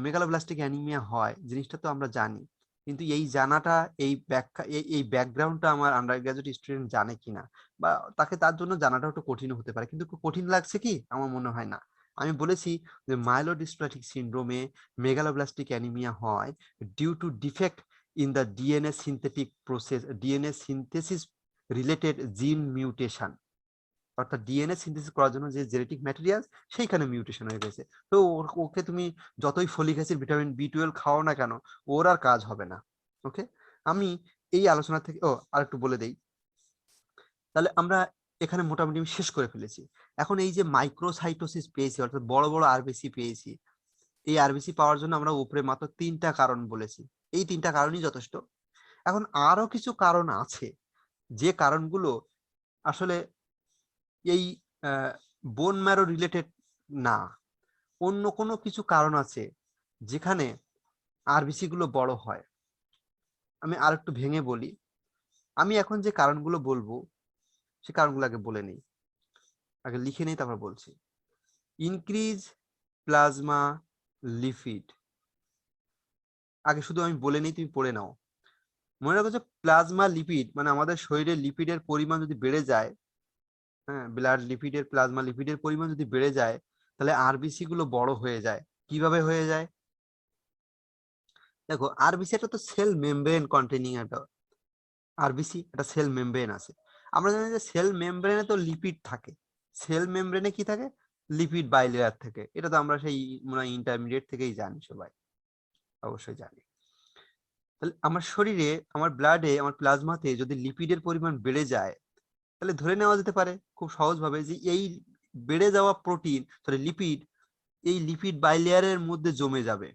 মেগালোব্লাস্টিক অ্যানিমিয়া হয় জিনিসটা তো আমরা জানি, কিন্তু এই জানাটা, এই ব্যাখ্যা, এই ব্যাকগ্রাউন্ডটা আমার আন্ডারগ্রাজুয়েট স্টুডেন্ট জানে কিনা, বা তাকে তার জন্য জানাটা একটু কঠিন হতে পারে। কিন্তু কঠিন লাগছে কি? আমার মনে হয় না। আমি বলেছি যে মাইলোডিসপ্লাস্টিক সিনড্রোমে মেগালোব্লাস্টিক অ্যানিমিয়া হয় due to defect in the DNA synthetic process, DNA synthesis related gene mutation. অর্থাৎ ডিএনএ সিনথেসিস করার জন্য যে জেনেটিক ম্যাটেরিয়াল সেইখানে মিউটেশন হয়ে গেছে। তো ওকে তুমি যতই ফলিক অ্যাসিড ভিটামিন বি 12 খাও না কেন, ওর আর কাজ হবে না। ওকে, আমি এই আলোচনা থেকে আর একটু বলে দেই। তাহলে আমরা এখানে মোটামুটি শেষ করে ফেলেছি। এখন এই যে মাইক্রোসাইটোসিস পেয়েছি, অর্থাৎ বড় বড় আরবিসি পেয়েছি, এই আরবিসি পাওয়ার জন্য আমরা উপরে মাত্র 3টা কারণ বলেছি। এই 3টা কারণই যথেষ্ট। এখন আরো কিছু কারণ আছে, যে কারণগুলো আসলে এই বোন ম্যারো রিলেটেড না, অন্য কোনো কিছু কারণ আছে যেখানে আরবিসি গুলো বড় হয়। আমি আর একটু ভেঙে বলি। আমি এখন যে কারণগুলো বলবো সে কারণগুলো আগে বলে নেই, আগে লিখে নেই, তারপর বলছি। ইনক্রিজ প্লাজমা লিপিড, আগে শুধু আমি বলে নেই, তুমি পড়ে নাও। মনে রাখো যে প্লাজমা লিপিড মানে আমাদের শরীরে লিপিডের পরিমাণ যদি বেড়ে যায়, হ্যাঁ, ব্লাড লিপিডের, প্লাজমা লিপিডের পরিমাণ যদি বেড়ে যায়, তাহলে আরবিসি গুলো বড় হয়ে যায়। কিভাবে হয়ে যায়? দেখো, আরবিসি একটা তো সেল মেমব্রেন কন্টেনিং একটা আরবিসি, একটা সেল মেমব্রেন আছে। আমরা জানি যে সেল মেমব্রেনে তো লিপিড থাকে। সেল মেমব্রেনে কি থাকে? লিপিড বাইলেয়ার থাকে। এটা তো আমরা সেই মনে হয় ইন্টারমিডিয়েট থেকেই জানি, সবাই অবশ্যই জানি। তাহলে আমার শরীরে, আমার ব্লাডে, আমার প্লাজমাতে যদি লিপিডের পরিমাণ বেড়ে যায়, তাহলে ধরে নেওয়া যেতে পারে খুব সহজভাবে যে এই বেড়ে যাওয়া প্রোটিন, সরি লিপিড, এই লিপিড বাইলেয়ারের মধ্যে জমে যাবে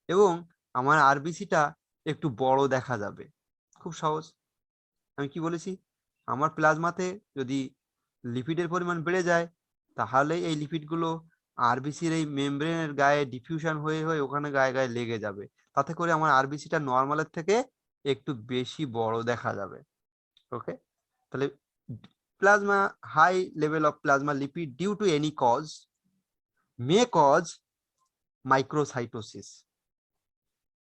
এবং আমার আরবিসিটা একটু বড় দেখা যাবে। খুব সহজ। আমি কি বলেছি? আমার প্লাজমাতে যদি লিপিডের পরিমাণ বেড়ে যায়, তাহলে এই লিপিডগুলো আরবিসির এই মেমব্রেনের গায়ে ডিফিউশন হয়ে হয়ে ওখানে গায়ে গায়ে লেগে যাবে। তাতে করে আমার আরবিসিটা নর্মালের থেকে একটু বেশি বড় দেখা যাবে। ওকে, তাহলে plasma, high level of plasma lipid due to any cause may cause microcytosis.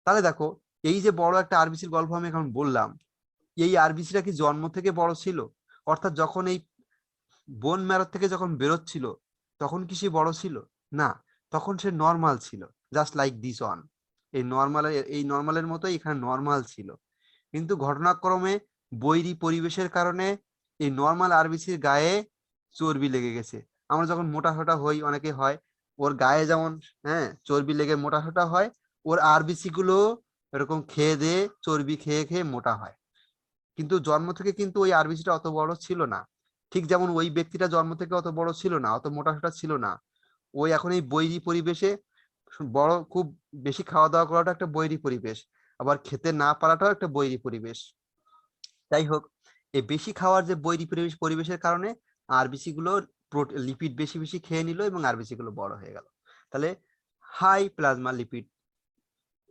তাহলে দেখো, এই যে বড় একটা আরবিসির গল্প আমি এখন বললাম, এই আরবিসিটা কি জন্ম থেকে বড় ছিল? অর্থাৎ যখন এই বোন ম্যারো থেকে যখন বেরোচ্ছিল তখন কি সে বড় ছিল? না, তখন সে নর্মাল ছিল, জাস্ট লাইক দিস ওয়ান। এই নর্মালের মতোই এখানে নর্মাল ছিল। কিন্তু ঘটনাক্রমে বৈরী পরিবেশের কারণে এই নর্মাল আরবিসির গায়ে চর্বি লেগে গেছে। আমরা যখন মোটা সোটা হই, অনেকে হয়, ওর গায়ে যেমন চর্বি লেগে মোটা সোটা হয়, ওর আরবিসি গুলো এরকম খেয়ে দিয়ে চর্বি খেয়ে খেয়ে মোটা হয়। কিন্তু জন্ম থেকে কিন্তু ওই আরবিসিটা অত বড় ছিল না। ঠিক যেমন ওই ব্যক্তিটা জন্ম থেকে অত বড় ছিল না, অত মোটা সোটা ছিল না। ওই এখন এই বৈরী পরিবেশে বড়, খুব বেশি খাওয়া দাওয়া করাটা একটা বৈরী পরিবেশ, আবার খেতে না পারাটাও একটা বৈরী পরিবেশ। যাই হোক, এই বেশি খাওয়ার যে বৈরী পরিবেশের কারণে আরবিসি গুলো লিপিড বেশি বেশি খেয়ে নিল এবং আরবিসি গুলো বড় হয়ে গেল। তাহলে হাই প্লাজমা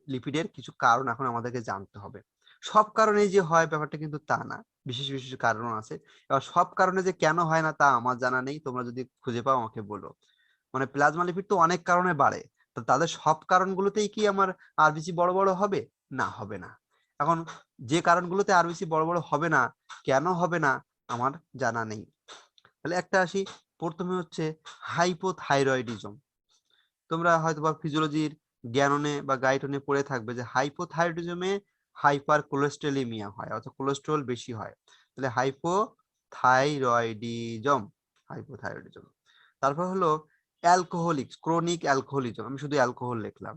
লিপিডের কিছু কারণ এখন আমাদেরকে জানতে হবে। সব কারণে যে হয় ব্যাপারটা কিন্তু তা না, বিশেষ বিশেষ কারণ আছে। এবার সব কারণে যে কেন হয় না তা আমার জানা নেই, তোমরা যদি খুঁজে পাও আমাকে বলো। মানে প্লাজমা লিপিড তো অনেক কারণে বাড়ে, তো তাদের সব কারণগুলোতেই কি আমার আরবিসি বড় বড় হবে? না, হবে না। এখন যে কারণগুলোতে আরবিসি বড় বড় হবে না, কেন হবে না আমার জানা নেই। তাহলে একটা আসি, প্রথমে হচ্ছে হাইপোথাইরয়েডিজম। তোমরা হয়তো বা ফিজিওলজির গ্যাননে বা গাইটনে পড়ে থাকবে যে হাইপোথাইরয়েডিজমে হাইপার কোলেস্টেরোলিমিয়া হয়, অর্থাৎ কোলেস্টেরল বেশি হয়, তাহলে হাইপোথাইরয়েডিজম, হাইপোথাইরয়েডিজম। তারপর হলো অ্যালকোহলিক্স, ক্রনিক অ্যালকোহলিজম, আমি শুধু অ্যালকোহল লিখলাম।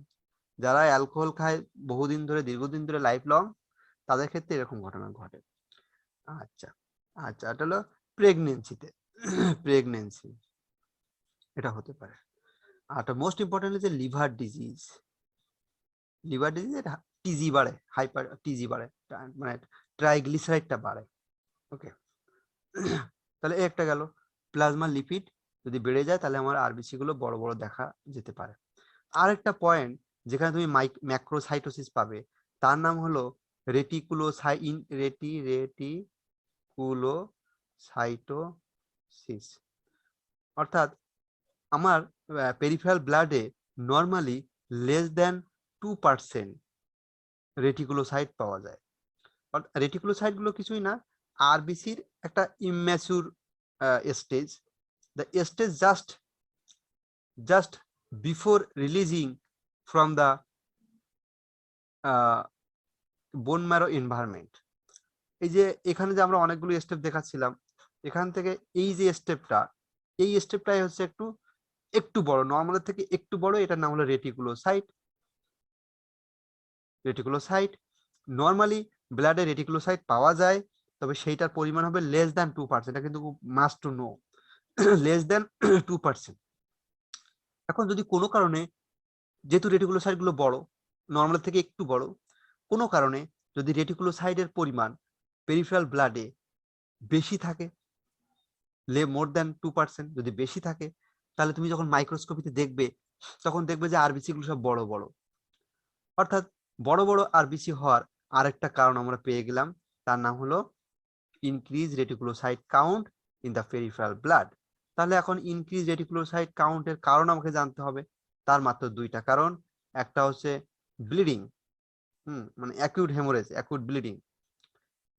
যারা অ্যালকোহল খায় বহুদিন ধরে, দীর্ঘদিন ধরে, লাইফ লং, তাদের ক্ষেত্রে এরকম ঘটনা ঘটে। আচ্ছা আচ্ছা, এটা হলো প্রেগনেন্সিতে, প্রেগনেন্সি এটা হতে পারে। আর মোস্ট ইম্পর্টেন্ট হচ্ছে লিভার ডিজিজ। লিভার ডিজিজ টিজি বাড়ে, হাইপার টিজি বাড়ে, মানে ট্রাইগ্লিসারাইডটা বাড়ে। ওকে, তাহলে একটা গেল। প্লাজমা লিপিড যদি বেড়ে যায় তাহলে আমার আরবিসি গুলো বড় বড় দেখা যেতে পারে। আরেকটা পয়েন্ট যেখানে তুমি ম্যাক্রোসাইটোসিস পাবে, তার নাম হলো রেটিকুলোসাইটোসিস। অর্থাৎ আমার পেরিফেরাল ব্লাডে নর্মালি লেস দেন 2% রেটিকুলোসাইট পাওয়া যায়। রেটিকুলোসাইট গুলো কিছুই না, আরবিসির একটা immature stage, the stage just before releasing from the bone marrow environment. এই যে এখানে যে আমরা অনেকগুলো স্টেপ দেখাচ্ছিলাম, এখান থেকে এই যে স্টেপটা, এই স্টেপটাই হচ্ছে একটু বড়, নর্মালের থেকে একটু বড়, এটার নাম হলো রেটিকুলোসাইট। রেটিকুলোসাইট নর্মালি ব্লাডে রেটিকুলোসাইট পাওয়া যায়, তবে সেইটার পরিমাণ হবে লেস দ্যান 2%, এটা কিন্তু must to know, less than 2%। এখন যদি কোনো কারণে, যেহেতু রেটিকুলোসাইট গুলো বড়, নর্মাল থেকে একটু বড়, কোনো কারণে যদি রেটিকুলোসাইটের পরিমাণ পেরিফেরাল ব্লাডে বেশি থাকে, মোর দ্যান 2% যদি বেশি থাকে, তাহলে তুমি যখন মাইক্রোস্কোপিতে দেখবে তখন দেখবে যে আরবিসি গুলো সব বড় বড়। অর্থাৎ বড় বড় আরবিসি হওয়ার আরেকটা কারণ আমরা পেয়ে গেলাম, তার নাম হলো increase reticulocyte count in the peripheral blood. তাহলে এখন ইনক্রিজ রেটিকুলোসাইট কাউন্টের কারণ আমাকে জানতে হবে। তার মাত্র দুইটা কারণ, একটা হচ্ছে ব্লিডিং, মানে acute haemorrhage, acute bleeding,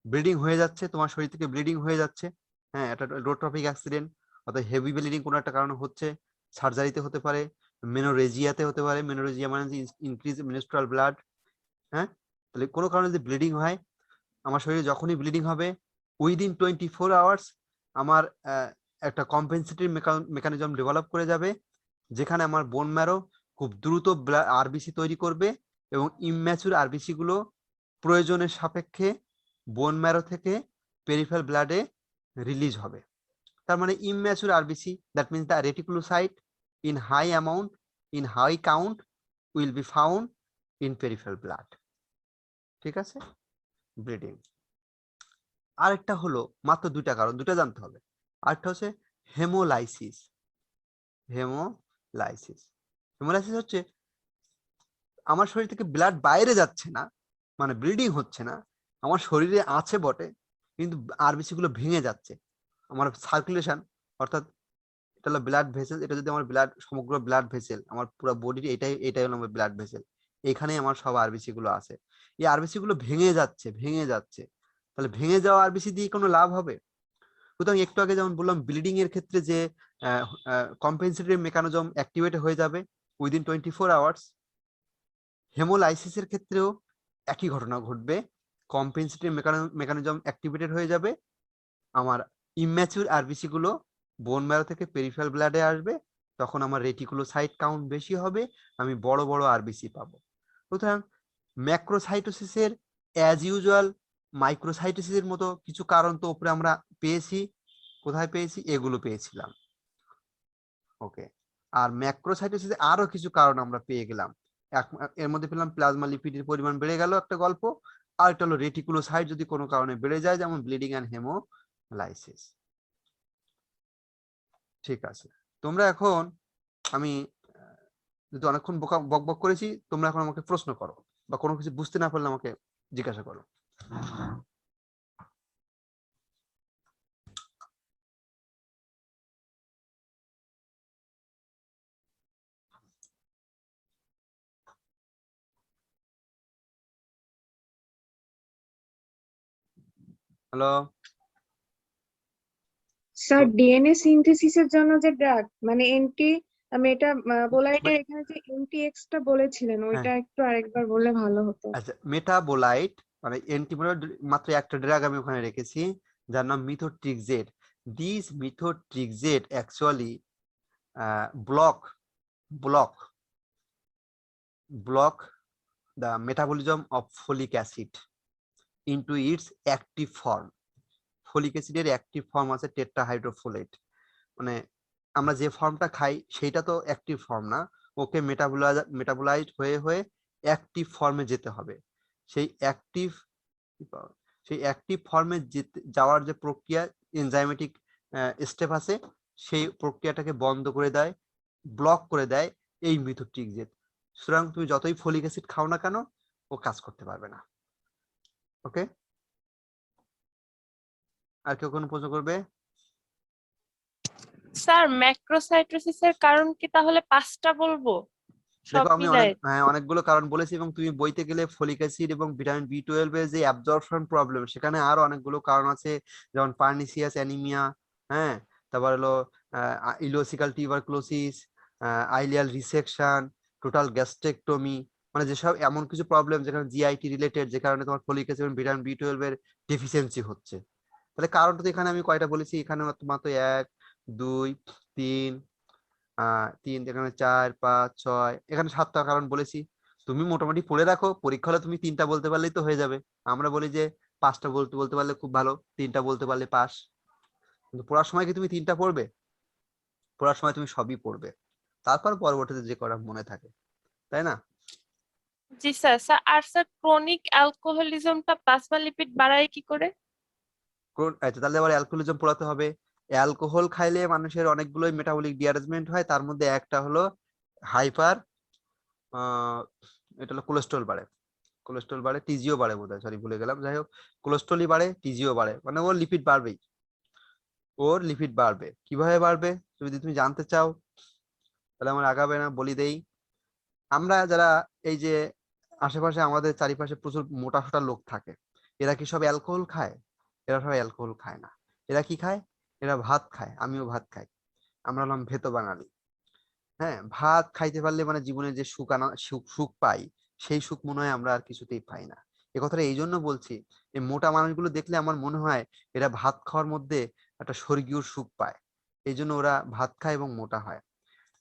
bleeding হয়ে যাচ্ছে, তোমার শরীর থেকে ব্লিডিং হয়ে যাচ্ছে, হ্যাঁ, এটা রোড ট্রাফিক অ্যাক্সিডেন্ট, অর্থাৎ হেভি ব্লিডিং কোনো একটা কারণে হচ্ছে, সার্জারিতে হতে পারে, মেনোরেজিয়াতে হতে পারে, মেনোরেজিয়া মানে ইনক্রিজ মেনস্ট্রুয়াল ব্লাড, হ্যাঁ। তাহলে কোনো কারণে যদি ব্লিডিং হয়, আমার শরীরে যখনই ব্লিডিং হবে উইদিন 24 আওয়ার্স আমার একটা কম্পেনসেটরি মেকানিজম ডেভেলপ করে যাবে, যেখানে আমার বোন ম্যারো খুব দ্রুত আরবিসি তৈরি করবে এবং ইম্যাচুর আরবিসি গুলো প্রয়োজনের সাপেক্ষে বোন ম্যারো থেকে পেরিফেরাল ব্লাডে রিলিজ হবে। তার মানে immature RBC, that means the reticulocyte in high amount, in high count will be found in peripheral blood. ঠিক আছে, ব্লিডিং। আরেকটা হলো, মাত্র দুইটা কারণ, দুটা জানতে হবে। আরেকটা হচ্ছে হেমোলাইসিস। হেমোলাইসিস, হেমোলাইসিস হচ্ছে আমার শরীর থেকে ব্লাড বাইরে যাচ্ছে না, মানে ব্লিডিং হচ্ছে না, আমার শরীরে আছে বটে, কিন্তু আরবিসি গুলো ভেঙে যাচ্ছে। আমার সার্কুলেশন, অর্থাৎ এটা হলো ব্লাড ভেসেল, এটা যদি আমার ব্লাড, সমগ্র ব্লাড ভেসেল, আমার পুরো বডির এটাই হলো আমার ব্লাড ভেসেল, এখানেই আমার সব আরবিসি গুলো আছে। এই আরবিসি গুলো ভেঙে যাচ্ছে, তাহলে ভেঙে যাওয়া আরবিসি দিয়ে কোনো লাভ হবে? সুতরাং একটু আগে যেমন বললাম, ব্লিডিং এর ক্ষেত্রে যে কম্পেনসেটরি মেকানিজম অ্যাক্টিভেট হয়ে যাবে উইদিন 24 আওয়ার্স, হেমোলাইসিসের ক্ষেত্রেও একই ঘটনা ঘটবে, কম্পেনসেটরি মেকানিজম অ্যাক্টিভেটেড হয়ে যাবে, আমার ইম্যাচুর আরবিসি গুলো বোন ম্যারো থেকে পেরিফেরাল ব্লাডে আসবে, তখন আমার রেটিকুলোসাইট কাউন্ট বেশি হবে, আমি বড় বড় আরবিসি পাবো। সুতরাং ম্যাক্রোসাইটোসিসের অ্যাজ ইউজুয়াল মাইক্রোসাইটোসিসের মতো কিছু কারণ তো উপরে আমরা পেয়েছি, কোথায় পেয়েছি? এগুলো পেয়েছিলাম। ওকে, আর ম্যাক্রোসাইটোসিসে আরো কিছু কারণ আমরা পেয়ে গেলাম। এর মধ্যে পেলাম প্লাজমা লিপিডের পরিমাণ বেড়ে গেল, একটা গল্প, আর একটা হলো রেটিকুলোসাইট যদি কোনো কারণে বেড়ে যায়, যেমন ব্লিডিং এন্ড হেমোলাইসিস। ঠিক আছে, তোমরা এখন, আমি যদি অনেকক্ষণ বকবক করেছি, তোমরা এখন আমাকে প্রশ্ন করো, বা কোনো কিছু বুঝতে না পারলে আমাকে জিজ্ঞাসা করো। হ্যালো স্যার, ডিএনএ সিনথেসিসের জন্য যে ড্রাগ মানে মেটাবোলাইটের এখানে যে এমটিএক্স টা বলেছিলেন হ্যাঁ ওইটা একটু আরেকবার বললে ভালো হতো। আচ্ছা, মেটাবোলাইট মানে অ্যান্টিবয়োটিক মাত্র একটা ড্রাগ আমি ওখানে রেখেছি যার নাম methotrexate. This methotrexate actually block block block the metabolism of folic acid into its active form. Folic অ্যাসিডের অ্যাক্টিভ ফর্ম আছে টেট্রাহাইড্রোফোলেট, মানে আমরা যে ফর্মটা খাই সেইটা তো অ্যাক্টিভ ফর্ম না, ওকে মেটাবোলাইজ হয়ে হয়ে অ্যাক্টিভ ফর্মে যেতে হবে। সেই অ্যাক্টিভ ফর্মে যাওয়ার যে প্রক্রিয়া, এনজাইমেটিক স্টেপ আছে, সেই প্রক্রিয়াটাকে বন্ধ করে দেয়, ব্লক করে দেয় এই মিথোট্রিক্সেট। সুতরাং তুমি যতই ফলিক অ্যাসিড খাও না কেন, ও কাজ করতে পারবে না। ওকে, আর কেউ কোনো প্রশ্ন করবে? স্যার ম্যাক্রোসাইটোসিসের কারণ কি তাহলে 5টা বলবো সব দেখো আমি মিলাই? অনেকগুলো কারণ বলেছি, এবং তুমি বইতে গেলে ফলিক অ্যাসিড এবং ভিটামিন বি12 এর যে অ্যাবজর্পশন প্রবলেম, সেখানে আরো অনেকগুলো কারণ আছে, যেমন পার্নিসিয়াস অ্যানিমিয়া, হ্যাঁ, তারপর হলো ileocaecal tuberculosis, ileal resection, total gastrectomy, মানে যেসব এমন কিছু প্রবলেম যেখানে জিআইটি রিলেটেড, যে কারণে তোমার ফলিক অ্যাসিড এবং ভিটামিন বি12 এর ডেফিসিয়েন্সি হচ্ছে। তাহলে কারণটা তো এখানে আমি কয়টা বলেছি, এখানে মাত্র 1 2 3 3, এখানে 4 5 6, এখানে 7টা কারণ বলেছি। তুমি মোটামুটি পড়ে রাখো, পরীক্ষা হলে তুমি 3টা বলতে পারলেই তো হয়ে যাবে। আমরা বলি যে 5টা বলতে বলতে পারলে খুব ভালো, 3টা বলতে পারলে পাস। কিন্তু পড়ার সময় কি তুমি 3টা পড়বে? পড়ার সময় তুমি সবই পড়বে, তারপর পরবর্তীতে যে করা মনে থাকে, তাই না? জি স্যার। স্যার আর স্যার ক্রনিক অ্যালকোহলিজমটা প্লাজমা লিপিড বাড়ায় কি করে? আচ্ছা, তাহলে আবার অ্যালকোহলিজম পড়াতে হবে। অ্যালকোহল খাইলে মানুষের অনেকগুলোই মেটাবলিক ডিঅ্যারেঞ্জমেন্ট হয়, তার মধ্যে একটা হলো হাইপার, এটা হলো কোলেস্ট্রল বাড়ে। কোলেস্ট্রল বাড়ে, টিজিও বাড়ে বোধহয়, সরি ভুলে গেলাম। যাই হোক, কোলেস্ট্রলই বাড়ে, টিজিও বাড়ে, মানে ওর লিপিড বাড়বেই। ওর লিপিড বাড়বে। কিভাবে বাড়বে যদি তুমি জানতে চাও, তাহলে আমার আগাবে না, বলি দেই। আমরা যারা এই যে আশেপাশে আমাদের চারিপাশে প্রচুর মোটা সোটা লোক থাকে, এরা কি সব অ্যালকোহল খায়? এরা সবাই অ্যালকোহল খায় না। এরা কি খায়? এরা ভাত খায়, আমিও ভাত খাই। আমরা হলাম ভেতো বাঙালি। হ্যাঁ, ভাত খাইতে পারলে মানে জীবনে যে সুখ পাই, সেই সুখ মনে হয় আমরা আর কিছুতেই পাই না। এ কথাটা এই জন্য বলছি, এই মোটা মানুষগুলো দেখলে আমার মনে হয় এরা ভাত খাওয়ার মধ্যে একটা স্বর্গীয় সুখ পায়, এই জন্য ওরা ভাত খায় এবং মোটা হয়।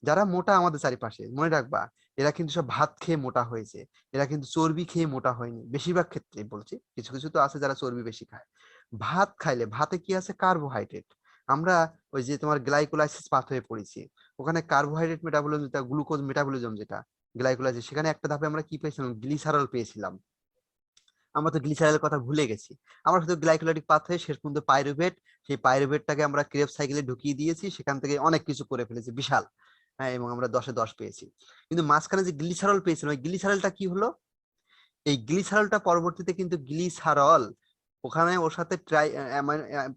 যারা মোটা আমাদের চারিপাশে, মনে রাখবা, এরা কিন্তু সব ভাত খেয়ে মোটা হয়েছে, এরা কিন্তু চর্বি খেয়ে মোটা হয়নি। বেশিরভাগ ক্ষেত্রে বলছি, কিছু কিছু তো আছে যারা চর্বি বেশি খায়। ভাত খাইলে, ভাতে কি আছে? কার্বোহাইড্রেট। আমরা ওই যে তোমার গ্লাইকোলাইসিস পাথওয়ে পড়েছি, ওখানে কার্বোহাইড্রেট মেটাবলিজম যেটা, গ্লুকোজ মেটাবলিজম যেটা, গ্লাইকোলাইসিস, সেখানে একটা ধাপে আমরা কি পেয়েছিলাম? গ্লিসারল পেয়েছিলাম। আমরা তো গ্লিসারলের কথা ভুলে গেছি। আমরা শুধু গ্লাইকোলাইটিক পাথওয়ে, শেষ পর্যন্ত পাইরুভেট, সেই পাইরুভেটটাকে আমরা ক্রেব সাইকেলে ঢুকিয়ে দিয়েছি, সেখান থেকে অনেক কিছু করে ফেলেছি বিশাল। হ্যাঁ, এবং আমরা 10-এ 10 পেয়েছি। কিন্তু মাঝখানে যে গ্লিসারল পেয়েছিলাম, ওই গ্লিসারলটা কি হলো? এই গ্লিসারলটা পরবর্তীতে কিন্তু গ্লিসারল, ওখানে ওর সাথে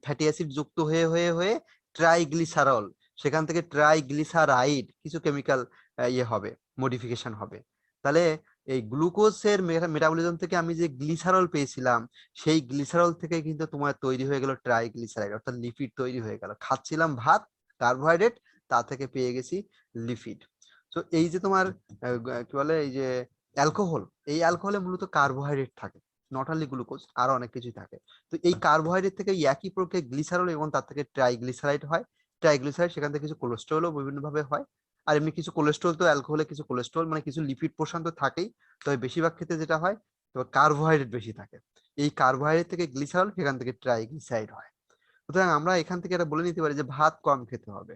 ফ্যাটি অ্যাসিড যুক্ত হয়ে হয়ে হয়ে ট্রাইগ্লিসারল, সেখান থেকে ট্রাইগ্লিসারাইড, কিছু কেমিক্যাল ইয়ে হবে, মডিফিকেশন হবে। তাহলে এই গ্লুকোজের মেটাবলিজম থেকে আমি যে গ্লিসারল পেয়েছিলাম, সেই গ্লিসারল থেকে কিন্তু তোমার তৈরি হয়ে গেল ট্রাইগ্লিসারাইড, অর্থাৎ লিপিড তৈরি হয়ে গেল। খাচ্ছিলাম ভাত, কার্বোহাইড্রেট, তা থেকে পেয়ে গেছি লিপিড। তো এই যে তোমার কি বলে, এই যে অ্যালকোহল, এই অ্যালকোহলে মূলত কার্বোহাইড্রেট থাকে, নট অনলি গ্লুকোজ, আরো অনেক কিছুই থাকে। তো এই কার্বোহাইড্রেট থেকে একই প্রক্রিয়া গ্লিসারল এবং তার থেকে ট্রাইগ্লিসারাইড হয়। ট্রাইগ্লিসারাইড, সেখান থেকে কিছু কোলেস্ট্রলও বিভিন্ন ভাবে হয়। আর এমনি কিছু কোলেস্ট্রল তো, অ্যালকোহলে কিছু কোলেস্ট্রল মানে কিছু লিপিড পোর্শন তো থাকেই, তবে বেশিরভাগ ক্ষেত্রে যেটা হয়, তো কার্বোহাইড্রেট বেশি থাকে। এই কার্বোহাইড্রেট থেকে গ্লিসারল, সেখান থেকে ট্রাইগ্লিসারাইড হয়। সুতরাং আমরা এখান থেকে এটা বলে নিতে পারি যে ভাত কম খেতে হবে,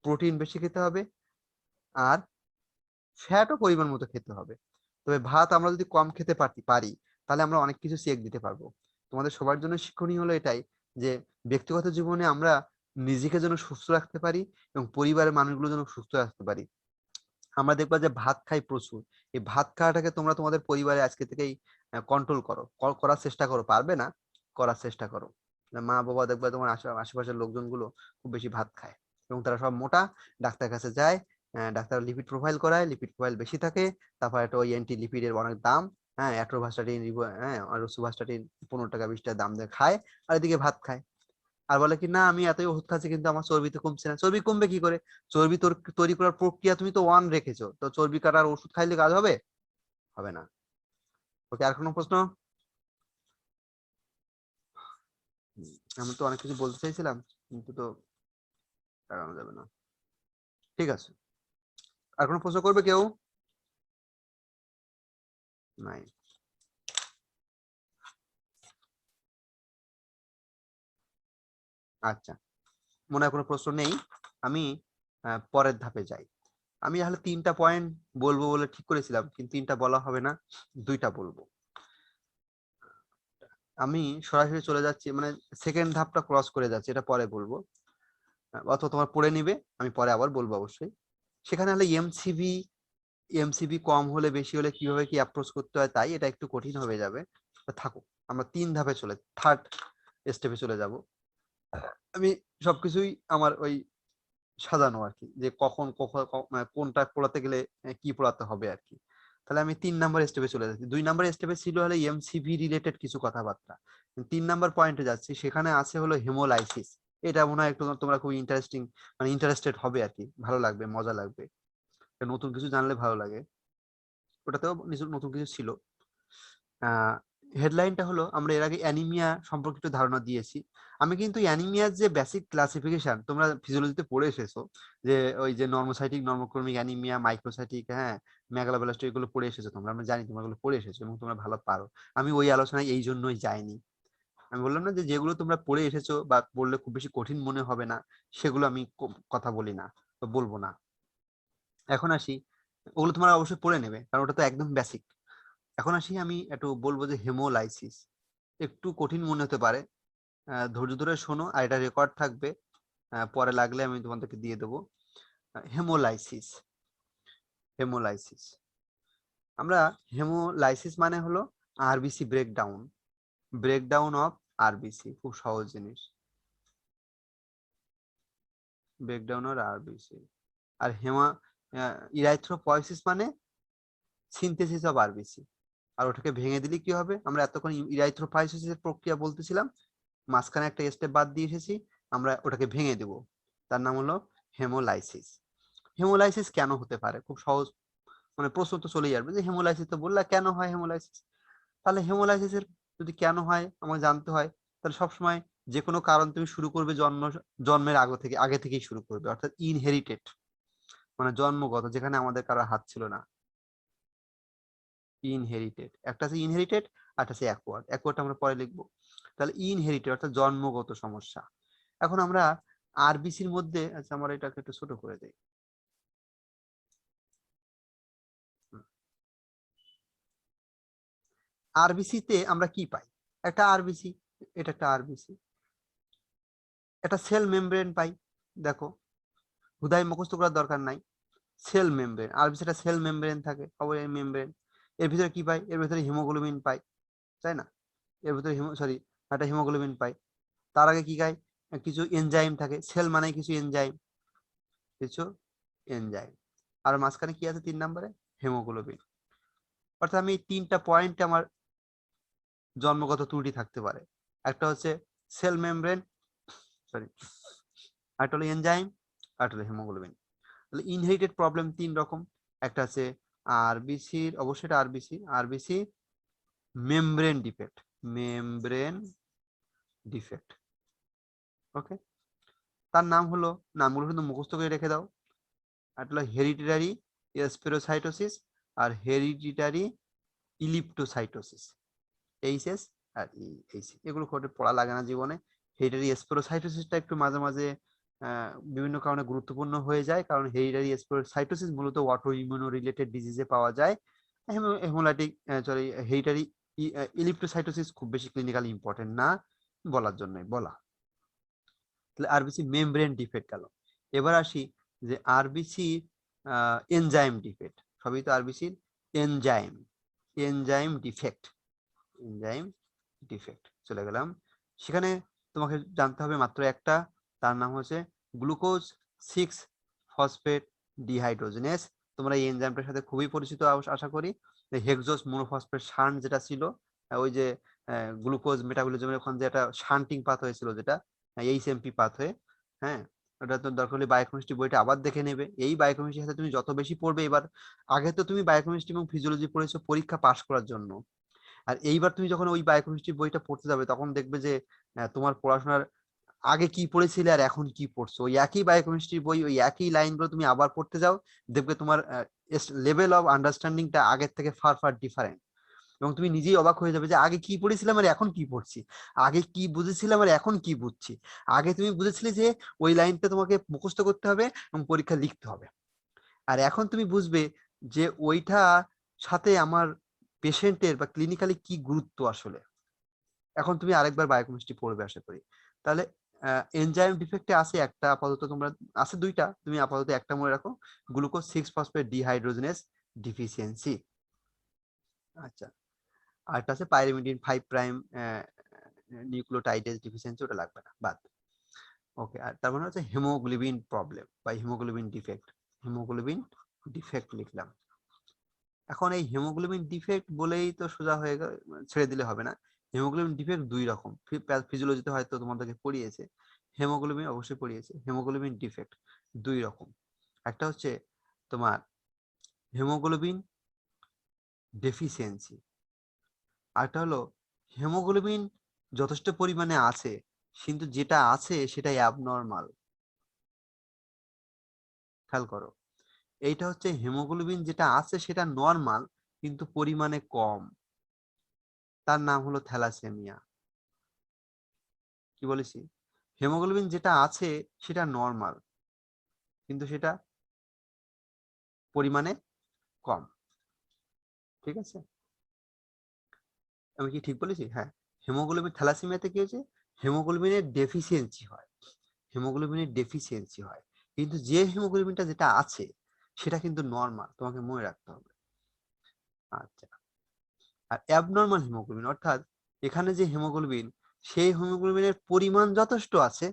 প্রোটিন বেশি খেতে হবে, আর ফ্যাটও পরিমাণ মতো খেতে হবে। তবে ভাত আমরা যদি কম খেতে পারি, তাহলে আমরা অনেক কিছু চেক দিতে পারবো। তোমাদের সবার জন্য শিক্ষণীয় হলো এটাই, যে ব্যক্তিগত জীবনে আমরা নিজেকে যেন সুস্থ রাখতে পারি এবং পরিবারের মানুষগুলো যেন সুস্থ রাখতে পারি। আমরা দেখবা যে ভাত খাই প্রচুর, এই ভাত খাওয়াটাকে তোমরা তোমাদের পরিবারে আজকে থেকেই কন্ট্রোল করো, করার চেষ্টা করো। পারবে না, করার চেষ্টা করো। মা বাবা দেখবা তোমার আশেপাশের লোকজনগুলো খুব বেশি ভাত খায় এবং তারা সব মোটা, ডাক্তার কাছে যায়, ডাক্তার লিপিড প্রোফাইল করায়, লিপিড প্রোফাইল বেশি থাকে, তারপর একটা ওই অ্যান্টি লিপিডের অনেক দাম, হ্যাঁ, অ্যাট্রোভাস্টাটিন, হ্যাঁ, আর রসুভাস্টাটিন 15 টাকা 20 টাকা দাম দিয়ে খায়, আর এদিকে ভাত খায়। আর বলে কি না আমি এতই ওষুধ খাচ্ছি কিন্তু আমার চর্বি তো কমছে না। চর্বি কমবে কি করে? চর্বি তৈরি করার প্রক্রিয়া তুমি তো 1 রেখেছো, তো চর্বি কাটার ওষুধ খাইলে কাজ হবে? হবে না। ওকে, আর কোনো প্রশ্ন? আমি তো অনেক কিছু বলতে চাইছিলাম কিন্তু তো লাগানো যাবে না। ঠিক আছে, আর কোনো প্রশ্ন করবে কেউ? নাই। আচ্ছা, মনে হয় কোনো প্রশ্ন নেই। আমি পরের ধাপে যাই। আমি তাহলে 3টা পয়েন্ট বলবো বলে ঠিক করেছিলাম, কিন্তু 3টা বলা হবে না, 2টা বলবো। আমি সরাসরি চলে যাচ্ছি, মানে সেকেন্ড ধাপটা ক্রস করে যাচ্ছি, এটা পরে বলবো। অথবা তোমার পড়ে নিবে, আমি পরে আবার বলবো অবশ্যই। সেখানে হলে এমসিবি কম হলে বেশি হলে কিভাবে কি অ্যাপ্রোচ করতে হয়, তাই এটা একটু কঠিন হয়ে যাবে। থাকুক, আমরা 3 ধাপে থার্ড স্টেপে চলে যাব। আমি সবকিছুই আমার ওই সাজানো আর কি, যে কখন মানে কোনটা পড়াতে গেলে কি পড়াতে হবে আর কি। তাহলে আমি 3 নাম্বার স্টেপে চলে যাচ্ছি। 2 নাম্বার স্টেপে ছিল হলে এমসিভি রিলেটেড কিছু কথাবার্তা। 3 নাম্বার পয়েন্টে যাচ্ছি, সেখানে আছে হলো হেমোলাইসিস। এটা মনে হয় একটু তোমরা খুব ইন্টারেস্টিং, মানে ইন্টারেস্টেড হবে আর কি, ভালো লাগবে, মজা লাগবে, নতুন কিছু জানলে ভালো লাগে। ওটাতেও নতুন কিছু ছিল। হেডলাইনটা হলো, আমরা এর আগে অ্যানিমিয়া সম্পর্কিত ধারণা দিয়েছি। আমি কিন্তু অ্যানিমিয়ার যে বেসিক ক্লাসিফিকেশন তোমরা ফিজিওলজিতে পড়ে এসেছো, যে ওই যে নর্মোসাইটিক, নর্মোক্রমিক অ্যানিমিয়া, মাইক্রোসাইটিক, হ্যাঁ, মেগালোব্লাস্টিক, এগুলো পড়ে এসেছো তোমরা, আমরা জানি তোমরা এগুলো পড়ে এসেছো এবং তোমরা ভালো পারো। আমি ওই আলোচনায় এই জন্যই যাইনি। আমি বললাম না যে যেগুলো তোমরা পড়ে এসেছো বা পড়লে খুব বেশি কঠিন মনে হবে না, সেগুলো আমি কথা বলি না, তো বলবো না। এখন আসি, ওগুলো তোমরা অবশ্যই পড়ে নেবে কারণ ওটা তো একদম বেসিক। এখন আসি, আমি একটু বলবো যে হেমোলাইসিস একটু কঠিন মনে হতে পারে, ধৈর্য ধরে শোনো, আর এটা রেকর্ড থাকবে, পরে লাগলে আমি তোমাদেরকে দিয়ে দেবো। হেমোলাইসিস, হেমোলাইসিস আমরা হেমোলাইসিস মানে হলো RBC breakdown, breakdown of RBC, খুব সহজ জিনিস, ব্রেকডাউন অফ আরবিসি। আর ইরাইথ্রোপয়েসিস মানে সিনথেসিস অফ আরবিসি। আর ওটাকে ভেঙে দিলে কি হবে? আমরা এতক্ষণ ইরাইথ্রোপয়েসিসের প্রক্রিয়া বলতেছিলাম, মাঝখানে একটা স্টেপ বাদ দিয়ে এসেছি, আমরা ওটাকে ভেঙে দেব, তার নাম হলো হেমোলাইসিস। হেমোলাইসিস কেন হতে পারে? খুব সহজ, মানে প্রশ্ন তো চলেই আসবে যে হেমোলাইসিস তো বললা, কেন হয় হেমোলাইসিস? তাহলে হেমোলাইসিসের যদি কেন হয় আমাকে জানতে হয়, তাহলে সবসময় যে কোনো কারণ তুমি শুরু করবে জন্মের আগে থেকেই শুরু করবে, অর্থাৎ ইনহেরিটেড, মানে জন্মগত, যেখানে আমাদের কারো হাত ছিল না। ইনহেরিটেড, একটা আছে ইনহেরিটেড, আর একটা আছে অ্যাকোয়ার্ড। অ্যাকোয়ার্ড আমরা পরে লিখবো। তাহলে ইনহেরিটেড অর্থাৎ জন্মগত সমস্যা। এখন আমরা আরবিসির মধ্যে, আচ্ছা আমরা এটাকে একটু ছোট করে দেই। আরবিসি তে আমরা কি পাই? একটা আরবিসি, এটা একটা আরবিসি, একটা সেল মেমব্রেন পাই। দেখো, হুদাই মুখস্থ করার দরকার নাই, সেল মেমব্রেন, আরবিসি একটা সেল মেমব্রেন থাকে, অবশ্যই মেমব্রেন। এর ভিতরে কি পাই? এর ভিতরে হিমোগ্লোবিন পাই, তাই না? এর ভিতরে একটা হিমোগ্লোবিন পাই। তার আগে কি খাই? কিছু এনজাইম থাকে, সেল মানে কিছু এনজাইম, কিছু এনজাইম। আর মাঝখানে কি আছে 3 নম্বরে? হেমোগ্লোবিন। অর্থাৎ আমি 3টা পয়েন্টে আমার জন্মগত ত্রুটি থাকতে পারে। একটা হচ্ছে সেল মেমব্রেন, সরি, আরেকটা হলো এনজাইম, আরেকটা হলো হিমোগ্লোবিন। তাহলে ইনহেরিটেড প্রবলেম 3 রকম। একটা আছে আরবিসির, অবশ্যই এটা RBC membrane defect, membrane defect. Okay, তার নাম হলো, নামগুলো কিন্তু মুখস্থ করে রেখে দাও। একটা হলো হেরিডিটারি স্পেরোসাইটোসিস আর হেরিডিটারি ইলিপ্টোসাইটোসিস, এইচএস আর এইচ, এগুলো খুব পড়া লাগে না জীবনে। হেরিডিটারি স্পেরোসাইটোসিসটা একটু মাঝে মাঝে বিভিন্ন কারণে গুরুত্বপূর্ণ হয়ে যায়, কারণ হেরিডিটারি স্পেরোসাইটোসিস মূলত অটো ইমিউনো রিলেটেড ডিজিজে পাওয়া যায়। হেমোলাইটিক, সরি, হেরিডিটারি ইলিপ্টোসাইটোসিস খুব বেশি ক্লিনিক্যালি ইম্পর্টেন্ট না, বলার জন্যই বলা। তাহলে আরবিসি মেমব্রেন ডিফেক্ট গেল। এবার আসি যে আরবিসি এনজাইম ডিফেক্ট, সবই তো আরবিসির enzyme, enzyme defect, enzyme defect চলে গেলাম। সেখানে তোমাকে জানতে হবে মাত্র একটা, তার নাম হচ্ছে গ্লুকোজ 6 ফসফেট ডিহাইড্রোজেনেস। তোমরা এই এনজাইমটার সাথে খুবই পরিচিত আশা করি। হেক্সোস মোনোফসফেট শান্ট যেটা ছিল, ওই যে গ্লুকোজ মেটাবলিজমের ওখানে যে একটা শান্টিং পাথ হয়েছিল, যেটা এইচএমপি পাথওয়ে। হ্যাঁ, ওটা তো দরকার হলে বায়োকেমিস্ট্রি বইটা আবার দেখে নেবে। এই বায়োকেমিস্ট্রির সাথে তুমি যত বেশি পড়বে, এবার আগে তো তুমি বায়োকেমিস্ট্রি এবং ফিজিওলজি পড়েছো পরীক্ষা পাশ করার জন্য, আর এইবার তুমি যখন ওই বায়োকেমিস্ট্রি বইটা পড়তে যাবে তখন দেখবে যে তোমার পড়াশোনার আগে কি পড়েছিলে আর এখন কি পড়ছো, ওই একই বায়োকেমিস্ট্রি বই ওই একই লাইনগুলো তুমি আবার পড়তে যাও, দেখবে তোমার লেভেল অফ আন্ডারস্ট্যান্ডিংটা আগের থেকে ফার ফার ডিফারেন্ট, এবং তুমি নিজেই অবাক হয়ে যাবে যে আগে কি পড়েছিলাম আর এখন কি পড়ছি, আগে কি বুঝেছিলাম আর এখন কি বুঝছি। আগে তুমি বুঝেছিলে যে ওই লাইনটা তোমাকে মুখস্থ করতে হবে এবং পরীক্ষা লিখতে হবে, আর এখন তুমি বুঝবে যে ওইটা সাথে আমার পেশেন্টের বা ক্লিনিক্যালি কি গুরুত্ব আসলে। এখন তুমি আরেকবার বায়োকেমিস্ট্রি পড়বে আশা করি। তাহলে এনজাইম ডিফেক্টে আছে একটা, আপাতত তোমরা আছে দুইটা, তুমি আপাতত একটা মনে রাখো, গ্লুকোজ 6-ফসফেট ডিহাইড্রোজেনেস ডিফিসিয়েন্সি। আচ্ছা, আরেকটা আছে পাইরিমিডিন 5 প্রাইম নিউক্লিওটাইডেজ ডিফিসিয়েন্সি, ওটা লাগবে না, বাদ। ওকে, আর তার মানে হচ্ছে হিমোগ্লোবিন প্রবলেম বা হিমোগ্লোবিন ডিফেক্ট। হিমোগ্লোবিন ডিফেক্ট লিখলাম। এখন এই হিমোগ্লোবিন ডিফেক্ট বলেই তো সোজা হয়ে গেল, ছেড়ে দিলে হবে না। হিমোগ্লোবিন ডিফেক্ট দুই রকম, ফিজিওলজিতে হয়তো তোমাদেরকে পড়িয়েছে, হিমোগ্লোবিন অবশ্যই পড়িয়েছে। হিমোগ্লোবিন ডিফেক্ট দুই রকম, একটা হচ্ছে তোমার হিমোগ্লোবিন ডেফিসিয়েন্সি, আরেকটা হলো হিমোগ্লোবিন যথেষ্ট পরিমাণে আছে কিন্তু যেটা আছে সেটা অ্যাবনর্মাল। খেয়াল করো, এইটা হচ্ছে হিমোগ্লোবিন যেটা আছে সেটা নর্মাল কিন্তু পরিমাণে কম, তার নাম হলো থ্যালাসেমিয়া। কি বলেছি? হিমোগ্লোবিন যেটা আছে সেটা নর্মাল কিন্তু সেটা পরিমাণে কম। ঠিক আছে, আমি কি ঠিক বলেছি? হ্যাঁ, হিমোগ্লোবিন থ্যালাসেমিয়াতে কি হয়েছে, হিমোগ্লোবিনের ডেফিসিয়েন্সি হয়, হিমোগ্লোবিনের ডেফিসিয়েন্সি হয়, কিন্তু যে হিমোগ্লোবিনটা যেটা আছে সেটা কিন্তু নর্মাল, তোমাকে মনে রাখতে হবে। আচ্ছা, আর অ্যাবনর্মাল হিমোগ্লোবিন অর্থাৎ এখানে যে হিমোগ্লোবিন, সেই হিমোগ্লোবিনের পরিমাণ যথেষ্ট আছে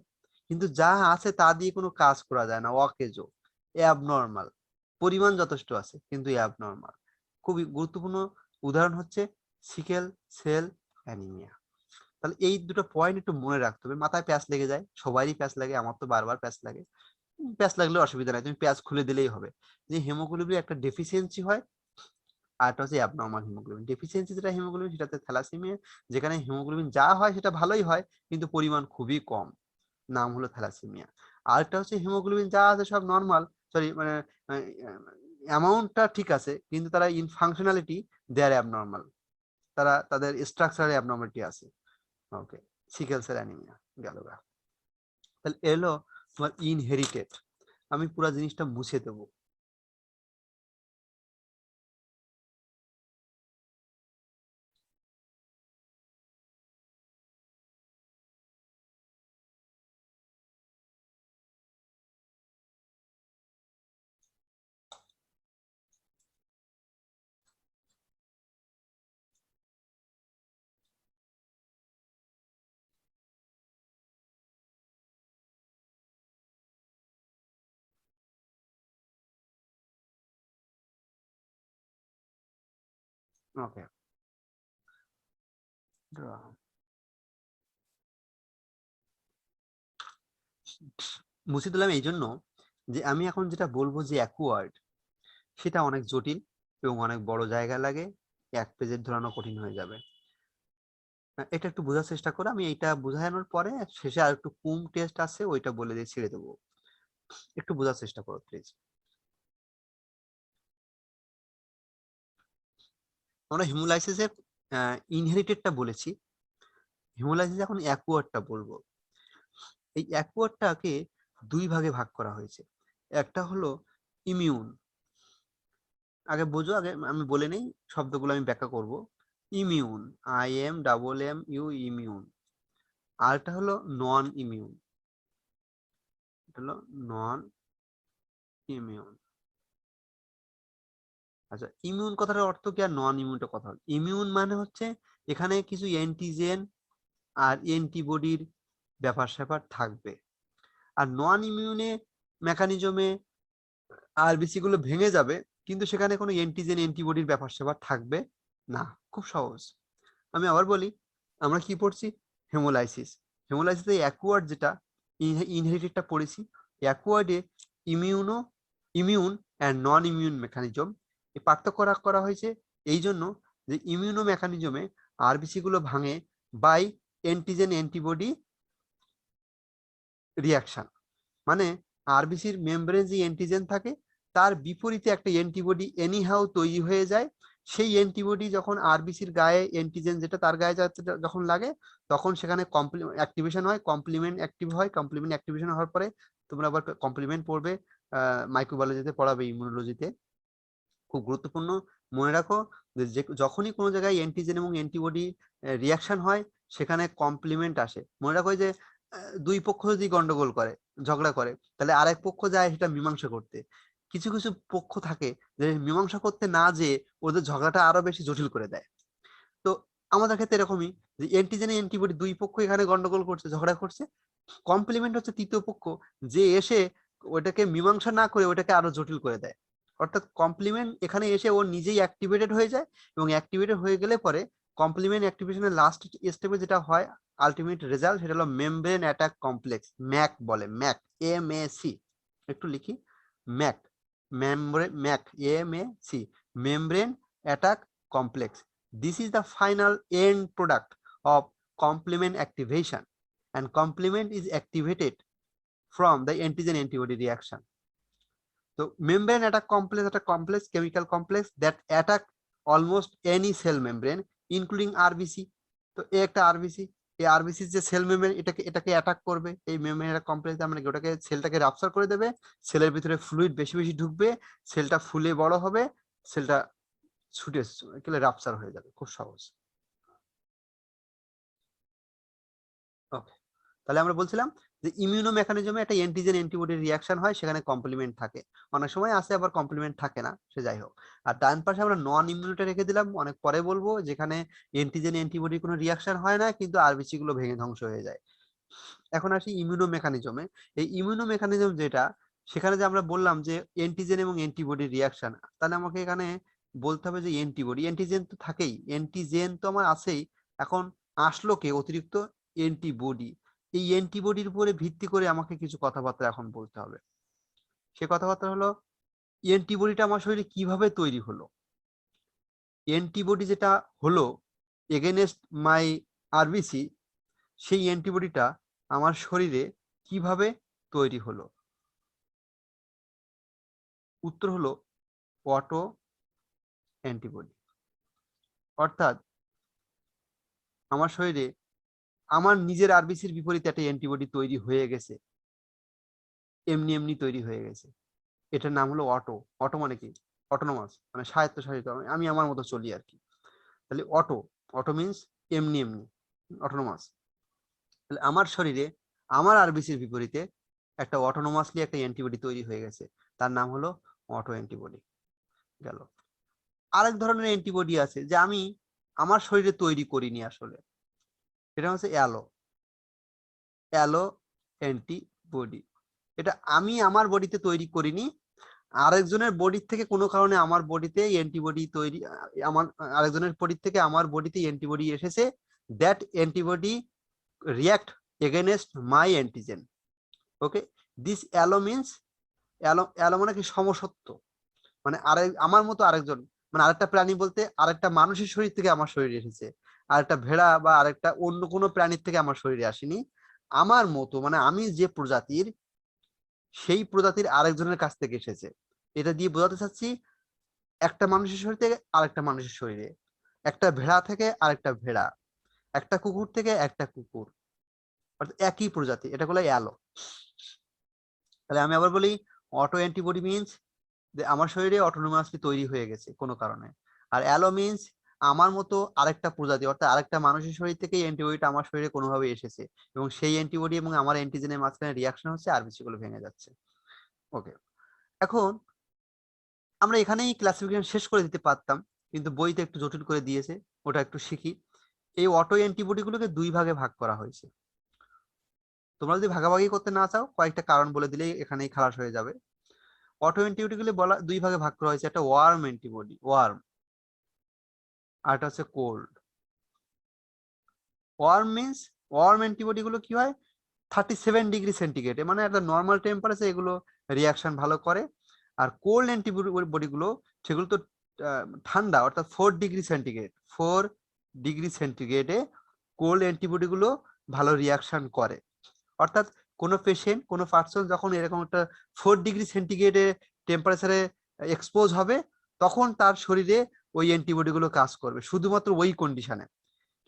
কিন্তু যা আছে তা দিয়ে কোনো কাজ করা যায় না, অকেজো, অ্যাবনর্মাল। পরিমাণ যথেষ্ট আছে কিন্তু অ্যাবনর্মাল। খুবই গুরুত্বপূর্ণ উদাহরণ হচ্ছে সিকেল সেল অ্যানিমিয়া। তাহলে এই দুটো পয়েন্ট একটু মনে রাখতে হবে, মাথায় প্যাচ লেগে যায়, সবারই প্যাচ লাগে, আমার তো বারবার প্যাচ লাগে। প্যাচ লাগলেও অসুবিধা নাই, তুমি প্যাচ খুলে দিলেই হবে যে হিমোগ্লোবিন একটা ডেফিসিয়েন্সি হয়, আর একটা হচ্ছে অ্যাবনর্মাল হিমোগ্লোবিন। ডেফিসিয়েন্সি যেটা হিমোগ্লোবিন সেটাতে থ্যালাসেমিয়া, যেখানে হিমোগ্লোবিন যা হয় সেটা ভালোই হয় কিন্তু পরিমাণ খুবই কম, নাম হলো থ্যালাসেমিয়া। আরেকটা হচ্ছে হিমোগ্লোবিন যা আছে সব নর্মাল, সরি মানে অ্যামাউন্টটা ঠিক আছে কিন্তু তারা in functionality they are abnormal, তারা তাদের স্ট্রাকচারাল অ্যাবনর্মালিটি আছে। ওকে, সিকেল সেল অ্যানিমিয়া গেল গা। তাহলে এলো তোমার ইনহেরিটেড। আমি পুরো জিনিসটা মুছে দেবো। ওকে, মুছে দিলাম এই জন্য যে আমি এখন যেটা বলবো যে অ্যাকোয়ার্ড, সেটা অনেক জটিল এবং অনেক বড় জায়গা লাগে, এক পেজের ধরানো কঠিন হয়ে যাবে। এটা একটু বোঝার চেষ্টা করো, আমি এইটা বোঝানোর পরে শেষে আর একটু কুম টেস্ট আছে ওইটা বলে দিয়ে ছেড়ে দেবো, একটু বোঝার চেষ্টা করো প্লিজ। আমরা হিমোলাইসিসের ইনহেরিটেডটা বলেছি, হিমোলাইসিস এখন অ্যাকোয়ার্ডটা বলবো। এই অ্যাকোয়ার্ডটাকে দুই ভাগে ভাগ করা হয়েছে, একটা হলো ইমিউন, আগে বোঝো, আগে আমি বলে নেই শব্দগুলো আমি ব্যাখ্যা করব। Immune, IMEMU, immune. আরটা হলো নন ইমিউন, এটা হলো নন ইমিউন। আচ্ছা, ইমিউন কথাটার অর্থ কি আর নন ইমিউনটা কথা হলো? ইমিউন মানে হচ্ছে এখানে কিছু অ্যান্টিজেন আর অ্যান্টিবডির ব্যাপার স্যাপার থাকবে, আর নন ইমিউনে মেকানিজমে আরবিসি গুলো ভেঙে যাবে কিন্তু সেখানে কোনো অ্যান্টিজেন অ্যান্টিবডির ব্যাপার স্যাপার থাকবে না। খুব সহজ, আমি আবার বলি, আমরা কি পড়ছি? হেমোলাইসিস। হেমোলাইসিসে অ্যাকুয়ার্ড যেটা ইনহেরিটেডটা পড়েছি, অ্যাকুয়ার্ডে immune and non immune mechanism এই পার্থক্য করা হয়েছে এই জন্য যে ইমিউনো মেকানিজমে আরবিসি গুলো ভাঙে বাই অ্যান্টিজেন অ্যান্টিবডি রিয়াকশন, মানে আরবিসির মেমব্রেন যে অ্যান্টিজেন থাকে তার বিপরীতে একটা অ্যান্টিবডি এনিহাউ তৈরি হয়ে যায়। সেই অ্যান্টিবডি যখন আরবিসির গায়ে অ্যান্টিজেন যেটা তার গায়ে যখন লাগে তখন সেখানে অ্যাক্টিভেশন হয়, কমপ্লিমেন্ট অ্যাক্টিভ হয়। কমপ্লিমেন্ট অ্যাক্টিভেশন হওয়ার পরে তোমরা আবার কমপ্লিমেন্ট পড়বে মাইক্রোবায়োলজিতে পড়াবে, ইমিউনোলজিতে। খুব গুরুত্বপূর্ণ মনে রাখো যে যখনই কোনো জায়গায় অ্যান্টিজেন এবং অ্যান্টিবডি রিয়াকশন হয় সেখানে কমপ্লিমেন্ট আসে। মনে রাখো যে দুই পক্ষ যদি গন্ডগোল করে, ঝগড়া করে, তাহলে আরেক পক্ষ যায় সেটা মীমাংসা করতে। কিছু কিছু পক্ষ থাকে যে মীমাংসা করতে না যেয়ে ওদের ঝগড়াটা আরো বেশি জটিল করে দেয়। তো আমাদের ক্ষেত্রে এরকমই, যে অ্যান্টিজেন অ্যান্টিবডি দুই পক্ষ এখানে গন্ডগোল করছে, ঝগড়া করছে, কমপ্লিমেন্ট হচ্ছে তৃতীয় পক্ষ যে এসে ওটাকে মীমাংসা না করে ওটাকে আরো জটিল করে দেয়। অর্থাৎ কমপ্লিমেন্ট এখানে এসে ও নিজেই অ্যাক্টিভেটেড হয়ে যায়, এবং অ্যাক্টিভেটেড হয়ে গেলে পরে কমপ্লিমেন্ট অ্যাক্টিভেশনের লাস্ট স্টেপে যেটা হয় আলটিমেট রেজাল্ট সেটা হলো মেমব্রেন অ্যাটাক কমপ্লেক্স, ম্যাক বলে, ম্যাক MAC, একটু লিখি Mac, Mac MAC, membrane attack complex. This is the final end product of complement activation, and complement is activated from the antigen antibody reaction. So membrane attack complex is a complex chemical complex that attack almost any cell membrane including RBC. তো এই একটা RBC, এই RBC যে cell membrane এটাকে attack করবে, এই membrane attack complex মানে ওটাকে সেলটাকে রাপচার করে দেবে, সেলের ভিতরে ফ্লুইড বেশি বেশি ঢুকবে, সেলটা ফুলে বড় হবে, সেলটা ছুটে গেলে রাপচার হয়ে যাবে, খুব সহজ। ওকে, তাহলে আমরা বলছিলাম যে ইমিউনো মেকানিজমে একটা অ্যান্টিজেন অ্যান্টিবডি রিয়াকশন হয়, সেখানে কমপ্লিমেন্ট থাকে, অনেক সময় আসে আবার কমপ্লিমেন্ট থাকে না, সে যাই হোক। আর ডান পাশে আমরা নন ইমিউনিটা রেখে দিলাম, অনেক পরে বলবো, যেখানে অ্যান্টিজেন অ্যান্টিবডি কোনো রিয়াকশন হয় না কিন্তু আরবিসি গুলো ভেঙে ধ্বংস হয়ে যায়। এখন আসি ইমিউনো মেকানিজমে। এই ইমিউনো মেকানিজম যেটা, সেখানে যে আমরা বললাম যে অ্যান্টিজেন এবং অ্যান্টিবডি রিয়াকশন, তাহলে আমাকে এখানে বলতে হবে যে অ্যান্টিবডি, অ্যান্টিজেন তো থাকেই, অ্যান্টিজেন তো আমার আছেই, এখন আসলো কে অতিরিক্ত অ্যান্টিবডি। এই অ্যান্টিবডির উপরে ভিত্তি করে আমাকে কিছু কথাবার্তা এখন বলতে হবে। সে কথাবার্তা হলো অ্যান্টিবডিটা আমার শরীরে কিভাবে তৈরি হলো, অ্যান্টিবডি যেটা হলো এগেনস্ট মাই আরবিসি, সেই অ্যান্টিবডিটা আমার শরীরে কিভাবে তৈরি হলো। উত্তর হলো অটো অ্যান্টিবডি। অর্থাৎ আমার শরীরে আমার নিজের আরবিসির বিপরীতে একটা অ্যান্টিবডি তৈরি হয়ে গেছে, এমনি এমনি তৈরি হয়ে গেছে, এটার নাম হলো অটো। অটো মানে কি? অটোনোমাস, মানে স্বায়ত্তশাসিত, আমি আমার মতো চলি আর কি। তাহলে অটো, অটো মিনস এমনি এমনি, অটোনোমাস। তাহলে আমার শরীরে আমার আরবিসির বিপরীতে একটা অটোনোমাসলি একটা অ্যান্টিবডি তৈরি হয়ে গেছে, তার নাম হলো অটো অ্যান্টিবডি। গেল। আরেক ধরনের অ্যান্টিবডি আছে যে আমি আমার শরীরে তৈরি করিনি আসলে, এটা হচ্ছে অ্যালো অ্যান্টিবডি। এটা আমি আমার বডিতে তৈরি করিনি, আরেকজনের বডি থেকে কোনো কারণে আমার বডিতে অ্যান্টিবডি তৈরি, আমার আরেকজনের বডি থেকে আমার বডিতে অ্যান্টিবডি এসেছে, that antibody react against my antigen. Okay, this allo means, allo মানে কি? সমসত্ব, মানে আমার মতো আরেকজন, মানে আরেকটা প্রাণী বলতে আরেকটা মানুষের শরীর থেকে আমার শরীরে এসেছে, আরেকটা ভেড়া বা আরেকটা অন্য কোনো প্রাণীর থেকে আমার শরীরে আসেনি, আমার মতো, মানে আমি যে প্রজাতির সেই প্রজাতির আরেকজনের কাছ থেকে এসেছে। এটা দিয়ে বোঝাতে চাচ্ছি একটা মানুষের শরীর থেকে আরেকটা মানুষের শরীরে, একটা ভেড়া থেকে আরেকটা ভেড়া, একটা কুকুর থেকে একটা কুকুর, অর্থাৎ একই প্রজাতি, এটা হলো অ্যালো। তাহলে আমি আবার বলি, অটো অ্যান্টিবডি মিনস যে আমার শরীরে অটোনোমাসলি তৈরি হয়ে গেছে কোনো কারণে, আর অ্যালো মিনস আমার মতো আরেকটা প্রজাতি, অর্থাৎ আরেকটা মানুষের শরীর থেকে অ্যান্টিবডিটা আমার শরীরে কোনোভাবে এসেছে, এবং সেই অ্যান্টিবডি এবং আমার অ্যান্টিজেনের মাঝখানে রিয়াকশন হচ্ছে, আরবিসি গুলো ভেঙে যাচ্ছে। ওকে, এখন আমরা এখানেই ক্লাসিফিকেশন শেষ করে দিতে পারতাম, কিন্তু বইতে একটু জটিল করে দিয়েছে, ওটা একটু শিখি। এই অটো অ্যান্টিবডি গুলোকে দুই ভাগে ভাগ করা হয়েছে। তোমরা যদি ভাগাভাগি করতে না চাও, কয়েকটা কারণ বলে দিলেই এখানেই খালাস হয়ে যাবে। অটো অ্যান্টিবডি গুলি বলা দুই ভাগে ভাগ করা হয়েছে, একটা ওয়ার্ম অ্যান্টিবডি, ওয়ার্ম, আর একটা হচ্ছে cold. Warm means warm antibody গুলো কি হয় 37 ডিগ্রি সেন্টিগ্রেডে, মানে একটা নর্মাল টেম্পারেচার এগুলো রিয়াকশন ভালো করে। আর কোল্ড অ্যান্টিবডি গুলো সেগুলো তো ঠান্ডা, অর্থাৎ 4 ডিগ্রি সেন্টিগ্রেডে কোল্ড অ্যান্টিবডি গুলো ভালো রিয়াকশন করে। অর্থাৎ কোনো পেশেন্ট, কোনো পার্সন যখন এরকম একটা 4 ডিগ্রি সেন্টিগ্রেডে টেম্পারেচারে এক্সপোজ হবে, তখন তার শরীরে ওই অ্যান্টিবডি গুলো কাজ করবে শুধুমাত্র ওই কন্ডিশনে।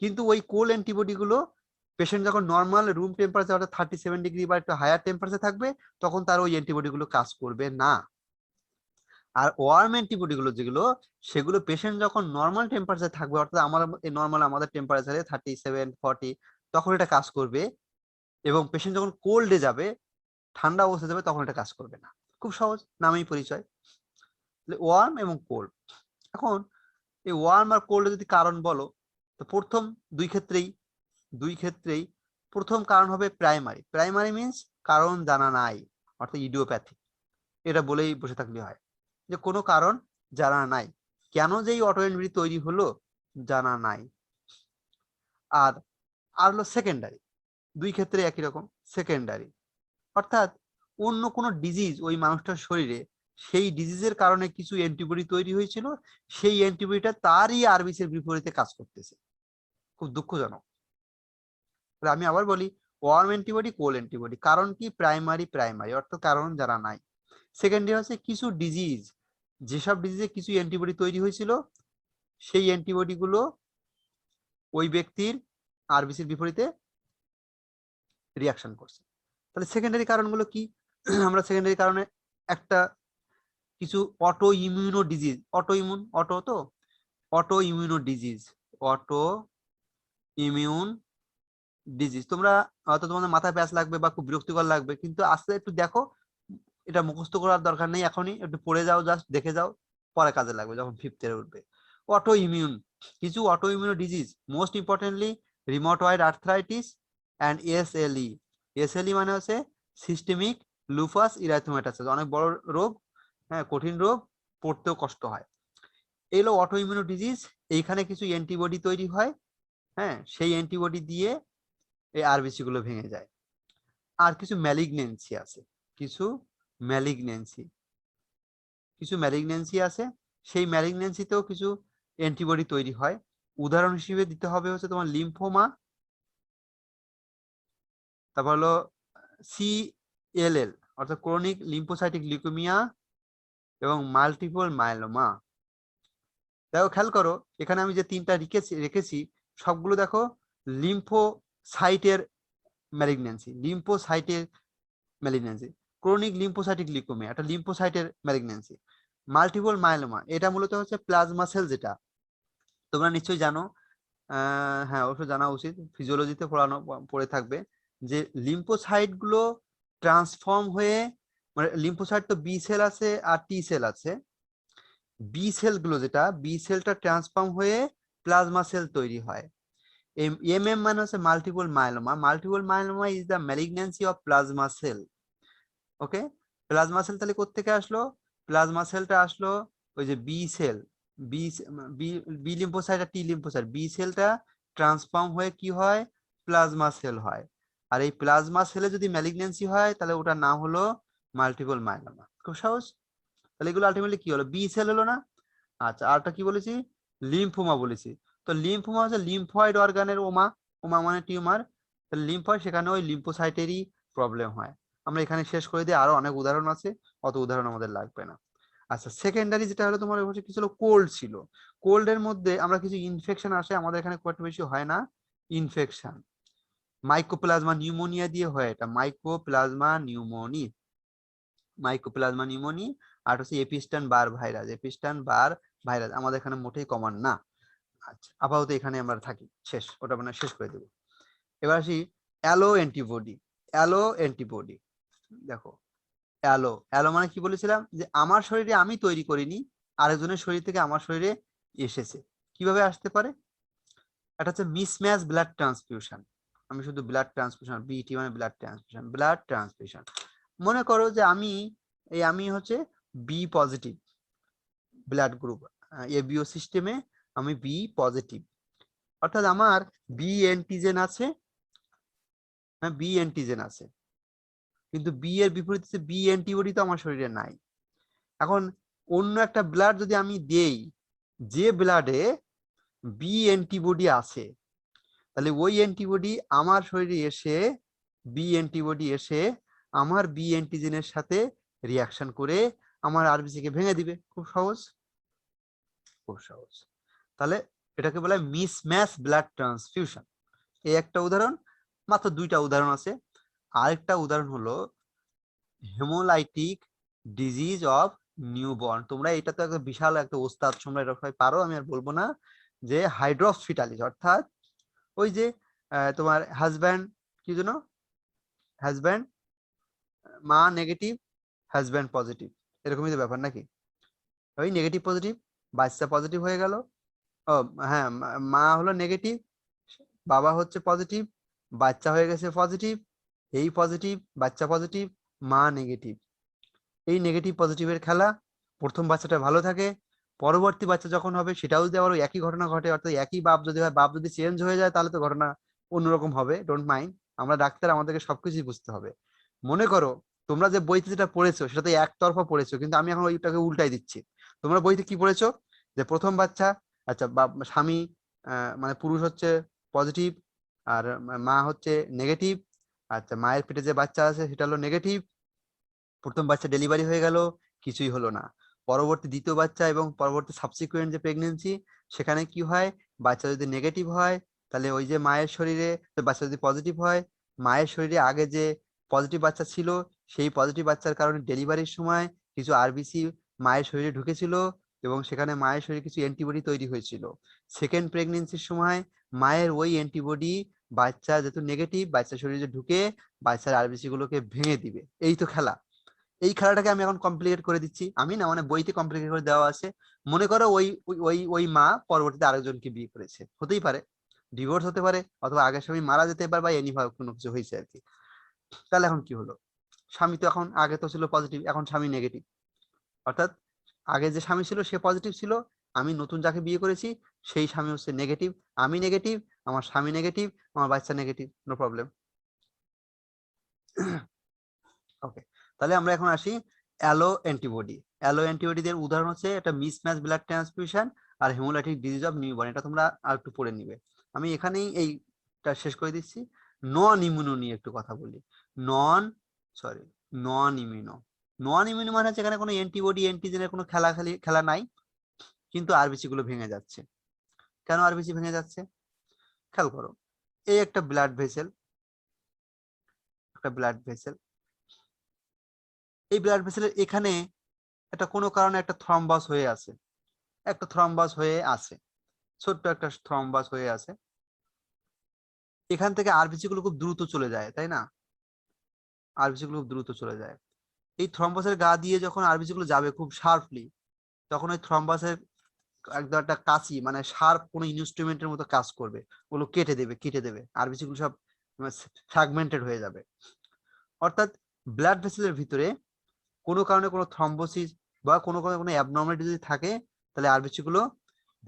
কিন্তু ওই কোল্ড অ্যান্টিবডি গুলো পেশেন্ট যখন নর্মাল রুম টেম্পারেচার অর্থাৎ 37 ডিগ্রি বা একটু হায়ার টেম্পারেচার থাকবে, তখন তার ওই অ্যান্টিবডি গুলো কাজ করবে না। আর ওয়ার্ম অ্যান্টিবডি গুলো যেগুলো, সেগুলো পেশেন্ট যখন নর্মাল টেম্পারেচার থাকবে, অর্থাৎ আমাদের টেম্পারেচারে 37-40, তখন এটা কাজ করবে। এবং পেশেন্ট যখন কোল্ডে যাবে, ঠান্ডা অবস্থা যাবে, তখন এটা কাজ করবে না। খুব সহজ, নামেই পরিচয়, ওয়ার্ম এবং কোল্ড। এখন এই ওয়ার্ম আর কোল্ড যদি কারণ বলো, তো প্রথম দুই ক্ষেত্রেই প্রথম কারণ হবে প্রাইমারি। প্রাইমারি মিন্স কারণ জানা নাই, অর্থাৎ ইডিওপ্যাথি। এটা বলেই বসে থাকলে হয় যে কোনো কারণ জানা নাই, কেন যে এই অটোইমিউনিটি তৈরি হলো জানা নাই। আর হলো সেকেন্ডারি, দুই ক্ষেত্রে একই রকম, সেকেন্ডারি অর্থাৎ অন্য কোনো ডিজিজ ওই মানুষটার শরীরে, সেই ডিজিজের কারণে কিছু অ্যান্টিবডি তৈরি হয়েছিল, সেই অ্যান্টিবডিটা তারই আরবিসির বিপরীতে কাজ করতেছে। খুব দুঃখজনক। আমি আবার বলি, ওয়ার্ম অ্যান্টিবডি, কোল্ড অ্যান্টিবডি, কারণ কি প্রাইমারি অর্থাৎ কারণ জানা নাই। সেকেন্ডারি হচ্ছে কিছু ডিজিজ, যেসব ডিজিজে কিছু অ্যান্টিবডি তৈরি হয়েছিল, সেই অ্যান্টিবডি গুলো ওই ব্যক্তির আরবিসির বিপরীতে রিয়াকশন করছে। তাহলে সেকেন্ডারি কারণগুলো কি? আমরা সেকেন্ডারি কারণে একটা কিছু auto immuno disease, auto immuno disease, তোমরা হয়তো তোমাদের মাথায় প্যাচ লাগবে বা খুব বিরক্তিকর লাগবে, কিন্তু আস্তে একটু দেখো, এটা মুখস্থ করার দরকার নেই, এখনই একটু পড়ে যাও, জাস্ট দেখে যাও, পরে কাজে লাগবে যখন 5th এর উঠবে। কিছু auto immuno disease, most importantly rheumatoid arthritis and SLE মানে হচ্ছে সিস্টেমিক লুপাস ইরিথেমাটোসাস, অনেক বড় রোগ, হ্যাঁ, কঠিন রোগ, পড়তেও কষ্ট হয়। এগুলো অটো ইমিউনো ডিজিজ। এইখানে কিছু অ্যান্টিবডি তৈরি হয়, হ্যাঁ, সেই অ্যান্টিবডি দিয়ে এই আরবিসি গুলো ভেঙে যায়। আর কিছু ম্যালিগনেন্সি আছে, কিছু ম্যালিগনেন্সি আছে, সেই ম্যালিগনেন্সিতেও কিছু অ্যান্টিবডি তৈরি হয়। উদাহরণ হিসেবে দিতে হবে হচ্ছে তোমার লিম্ফোমা, তারপর হলো CLL অর্থাৎ ক্রনিক লিম্ফোসাইটিক লিউকেমিয়া এবং মাল্টিপল মাইলোমা। দেখো খেয়াল করো, এখানে আমি যে তিনটা রেখেছি সবগুলো দেখো লিম্ফোসাইটের ম্যালিগন্যান্সি। ক্রনিক লিম্ফোসাইটিক লিউকেমিয়া এটা লিম্ফোসাইটের ম্যালিগন্যান্সি। মাল্টিপল মাইলোমা এটা মূলত হচ্ছে প্লাজমা সেল, যেটা তোমরা নিশ্চয়ই জানো, হ্যাঁ অবশ্যই জানা উচিত, ফিজিওলজিতে পড়ে থাকবে যে লিম্ফোসাইট গুলো ট্রান্সফর্ম হয়ে, মানে লিম্ফোসাইট তো বি সেল আছে আর টি সেল আছে, বি সেলটা ট্রান্সফর্ম হয়ে প্লাজমা সেল তৈরি হয়। MM মানে হচ্ছে multiple myeloma is the malignancy of plasma sell. Okay, plasma sell তাহলে কোত্থেকে আসলো? প্লাজমা সেলটা আসলো ওই যে বি সেল, বি লিম্ফোসাইট আর টি লিম্ফোসাইট, বি সেলটা ট্রান্সফর্ম হয়ে কি হয়? প্লাজমা সেল হয়। আর এই প্লাজমা সেলে যদি ম্যালিগন্যান্সি হয়, তাহলে ওটার নাম হলো মাল্টিপল মাইলোমা। খুব সহজ। তাহলে এগুলো আলটিমেটলি কি হলো? বি সেল হলো না? আচ্ছা, আরটা কি বলেছি? লিম্ফোমা বলেছি। তো লিম্ফোমা হচ্ছে লিম্ফয়েড অর্গানের ওমা মানে টিউমার। লিম্ফয়েড, সেখানে ওই লিম্ফোসাইটেরই প্রবলেম হয়। আমরা এখানে শেষ করে দিই, আরো অনেক উদাহরণ আছে, অত উদাহরণ আমাদের লাগবে না। আচ্ছা, সেকেন্ডারি যেটা হলো তোমার হচ্ছে কি ছিল? কোল্ড ছিল। কোল্ডের মধ্যে আমরা কিছু ইনফেকশন আসে, আমাদের এখানে খুব বেশি হয় না ইনফেকশন, মাইকোপ্লাজমা নিউমোনিয়া দিয়ে হয়। এটা মাইকোপ্লাজমা নিউমোনি। আর হচ্ছে এপিস্টান বার ভাইরাস, আমাদের এখানে মোটেই কমন না। আচ্ছা, আপাতত এখানে আমরা থাকি, শেষ, ওটা মানে শেষ করে দেব। এবার আসি অ্যালো অ্যান্টিবডি। দেখো অ্যালো মানে কি বলেছিলাম? যে আমার শরীরে আমি তৈরি করিনি, আরেকজনের শরীর থেকে আমার শরীরে এসেছে। কিভাবে আসতে পারে? এটা হচ্ছে মিসম্যাচ ব্লাড ট্রান্সফিউশন। আমি শুধু ব্লাড ট্রান্সফিউশন, বিটি মানে ব্লাড ট্রান্সফিউশন। মনে করো যে আমি হচ্ছে B positive blood group, ABO সিস্টেমে আমি বি পজিটিভ, অর্থাৎ আমার বি অ্যান্টিজেন আছে হ্যাঁ, বি অ্যান্টিজেন আছে, কিন্তু বি এর বিপরীতে বি অ্যান্টিবডি তো আমার শরীরে নাই। এখন অন্য একটা ব্লাড যদি আমি দেই, যে ব্লাডে বি অ্যান্টিবডি আছে, তাহলে ওই অ্যান্টিবডি আমার শরীরে এসে, বি অ্যান্টিবডি এসে আমার বি অ্যান্টিজেনের সাথে রিয়াকশন করে আমার আরবিসি কে ভেঙে দিবে। খুব সহজ, খুব সহজ। তাহলে এটাকে বলা হয় মিসম্যাচ ব্লাড ট্রান্সফিউশন। এই একটা উদাহরণ, মাত্র 2টা উদাহরণ আছে। আরেকটা উদাহরণ হলো হেমোলাইটিক ডিজিজ অফ নিউবর্ন। তোমরা এটা তো একটা বিশাল একটা ওস্তাদ, তোমরা এটা সবাই পারো, আমি আর বলবো না। যে হাইড্রোফিটালিস, অর্থাৎ ওই যে তোমার হাজব্যান্ড, কি যেন, হাজব্যান্ড মা নেগেটিভ, হাজব্যান্ড পজিটিভ, এরকমই তো ব্যাপার নাকি? ওই নেগেটিভ পজিটিভ, বাচ্চা পজিটিভ হয়ে গেল। ও হ্যাঁ, মা হলো নেগেটিভ, বাবা হচ্ছে পজিটিভ, বাচ্চা হয়ে গেছে পজিটিভ, এই পজিটিভ, বাচ্চা পজিটিভ, মা নেগেটিভ। এই নেগেটিভ পজিটিভের খেলা, প্রথম বাচ্চাটা ভালো থাকে, পরবর্তী বাচ্চা যখন হবে সেটাও যদি আবার একই ঘটনা ঘটে, অর্থাৎ একই বাপ যদি হয়, বাপ যদি চেঞ্জ হয়ে যায় তাহলে তো ঘটনা অন্যরকম হবে। ডোন্ট মাইন্ড, আমরা ডাক্তার, আমাদেরকে সবকিছুই বুঝতে হবে। মনে করো তোমরা যে বইতে যেটা পড়েছো সেটা তো একতরফা পড়েছো, কিন্তু আমি এখন ওইটাকে উল্টাই দিচ্ছি। তোমরা বইতে কি পড়েছো? যে প্রথম বাচ্চা, আচ্ছা স্বামী মানে পুরুষ হচ্ছে পজিটিভ, আর মা হচ্ছে নেগেটিভ। আচ্ছা, মায়ের পেটে যে বাচ্চা আছে সেটা হলো নেগেটিভ। প্রথম বাচ্চা ডেলিভারি হয়ে গেল, কিছুই হলো না। পরবর্তী দ্বিতীয় বাচ্চা এবং পরবর্তী সাবসিকুয়েন্ট যে প্রেগনেন্সি, সেখানে কি হয়, বাচ্চা যদি নেগেটিভ হয় তাহলে ওই যে মায়ের শরীরে, বাচ্চা যদি পজিটিভ হয়, মায়ের শরীরে আগে যে পজিটিভ বাচ্চা ছিল সেই পজিটিভ বাচ্চার কারণে ডেলিভারির সময় কিছু আরবিসি মায়ের শরীরে ঢুকেছিল এবং সেখানে মায়ের শরীরে কিছু অ্যান্টিবডি তৈরি হয়েছিল। সেকেন্ড প্রেগনেন্সির সময় মায়ের ওই অ্যান্টিবডি বাচ্চা যেহেতু নেগেটিভ, বাচ্চার শরীরে ঢুকে বাচ্চার আরবিসি গুলোকে ভেঙে দিবে। এই তো খেলা। এই খেলাটাকে আমি এখন কমপ্লিকেট করে দিচ্ছি, আমি না, মানে বইতে কমপ্লিকেট করে দেওয়া আছে। মনে করো ওই ওই ওই মা পরবর্তীতে আরেকজনকে বিয়ে করেছে, হতেই পারে, ডিভোর্স হতে পারে, অথবা আগের স্বামী মারা যেতে পারে, বা এনি ভাবে কোনো কিছু হয়েছে আর কি। তাহলে এখন কি হলো, স্বামী তো এখন, আগে তো ছিল পজিটিভ, এখন স্বামী নেগেটিভ। অর্থাৎ আগে যে স্বামী ছিল সে পজিটিভ ছিল, আমি নতুন যাকে বিয়ে করেছি সেই স্বামী হচ্ছে নেগেটিভ, আমি নেগেটিভ, আমার স্বামী নেগেটিভ, আমার বাচ্চা নেগেটিভ, নো প্রবলেম। ওকে, তাহলে আমরা এখন আসি অ্যালো অ্যান্টিবডি। অ্যালো অ্যান্টিবডিদের উদাহরণ হচ্ছে একটা মিসম্যাচ ব্লাড ট্রান্সফিউশন আর হেমোলাইটিক ডিজিজ অফ নিউবর্ন। এটা তোমরা আর একটু পড়ে নিবে, আমি এখানেই এইটা শেষ করে দিচ্ছি। নন ইমিউনো নিয়ে একটু কথা বলি। নন সরি নন ইমিউনো, নন ইমিউনো মানে হচ্ছে এখানে কোনো অ্যান্টিবডি অ্যান্টিজেনের কোনো খেলা নাই, কিন্তু আরবিসি গুলো ভেঙে যাচ্ছে। কেন আরবিসি ভেঙে যাচ্ছে খেয়াল করো। এই একটা ব্লাড ভেসেল, একটা ব্লাড ভেসেল, এই ব্লাড ভেসেলের এখানে একটা কোনো কারণে একটা থ্রম্বাস হয়ে আছে, একটা থ্রম্বাস হয়ে আছে, ছোট্ট একটা থ্রম্বাস হয়ে আছে। এখান থেকে আরবিসি গুলো খুব দ্রুত চলে যায়, তাই না? আরবিসি গুলো খুব দ্রুত চলে যায়। এই থ্রম্বাসের গা দিয়ে যখন আরবিসি গুলো যাবে খুব শার্পলি, তখন ওই থ্রম্বাসের একদম একটা কাঁচি, মানে শার্প কোনো ইনস্ট্রুমেন্টের মতো কাজ করবে, ওগুলো কেটে দেবে আরবিসি গুলো সব ফ্র্যাগমেন্টেড হয়ে যাবে। অর্থাৎ ব্লাড ভেসেলের ভিতরে কোনো কারণে কোনো থ্রম্বোসিস বা কোনো অ্যাবনর্মালিটি যদি থাকে, তাহলে আরবিসি গুলো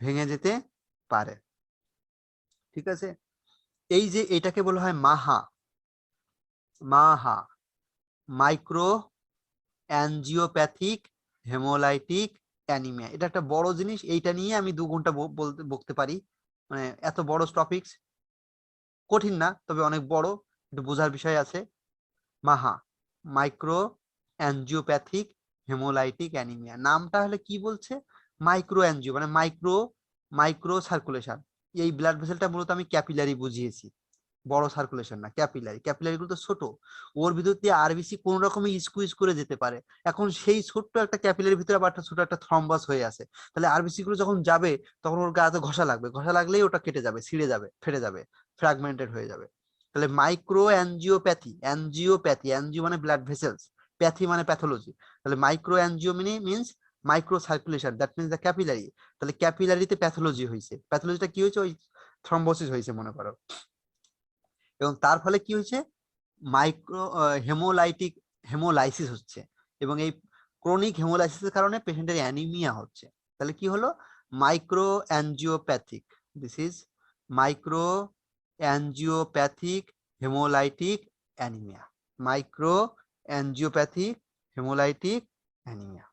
ভেঙে যেতে পারে। ঠিক আছে, এই যে এটাকে বলা হয় মাহা, মাহা মাইক্রো অ্যানজিওপ্যাথিক হেমোলাইটিক অ্যানিমিয়া। এটা একটা বড় জিনিস, এইটা নিয়ে আমি 2 ঘন্টা বলতে পারি। মানে এত বড় টপিকস, কঠিন না তবে অনেক বড়, একটু বোঝার বিষয় আছে। মাহা মাইক্রো অ্যানজিওপ্যাথিক হেমোলাইটিক অ্যানিমিয়া, নামটা হলে কি বলছে, মাইক্রো অ্যানজিও মানে মাইক্রো সার্কুলেশন। এই ব্লাড ভেসেলটা মূলত আমি ক্যাপিলারি বুঝিয়েছি, বড় সার্কুলেশন না, ক্যাপিলারি। ক্যাপিলারি গুলো তো ছোট, ওর ভিতর দিয়ে আরবিসি কোন রকমে স্কুইজ করে যেতে পারে। এখন সেই ছোট্ট একটা ক্যাপিলারির ভিতরে আবার একটা ছোট একটা থ্রম্বাস হয়ে আছে, তাহলে আরবিসি গুলো যখন যাবে তখন ওর গায়ে ঘষা লাগবে, ঘষা লাগলেই ওটা কেটে যাবে, ছিঁড়ে যাবে, ফেটে যাবে, ফ্র্যাগমেন্টেড হয়ে যাবে। তাহলে মাইক্রো অ্যানজিওপ্যাথি, অ্যানজিও মানে ব্লাড ভেসেলস, প্যাথি মানে প্যাথোলজি। তাহলে micro angio means micro circulation, that means the capillary. তাহলে ক্যাপিলারিতে প্যাথোলজি হয়েছে, প্যাথোলজিটা কি হয়েছে, ওই থ্রম্বোসিস হয়েছে মনে করো, এবং তার ফলে কি হয়েছে, মাইক্রো হেমোলাইসিস হচ্ছে, এবং এই ক্রনিক হেমোলাইসিসের কারণে পেশেন্টের অ্যানিমিয়া হচ্ছে। তাহলে কি হলো, micro angiopathic, this is micro angiopathic haemolytic anaemia, micro angiopathic haemolytic anaemia.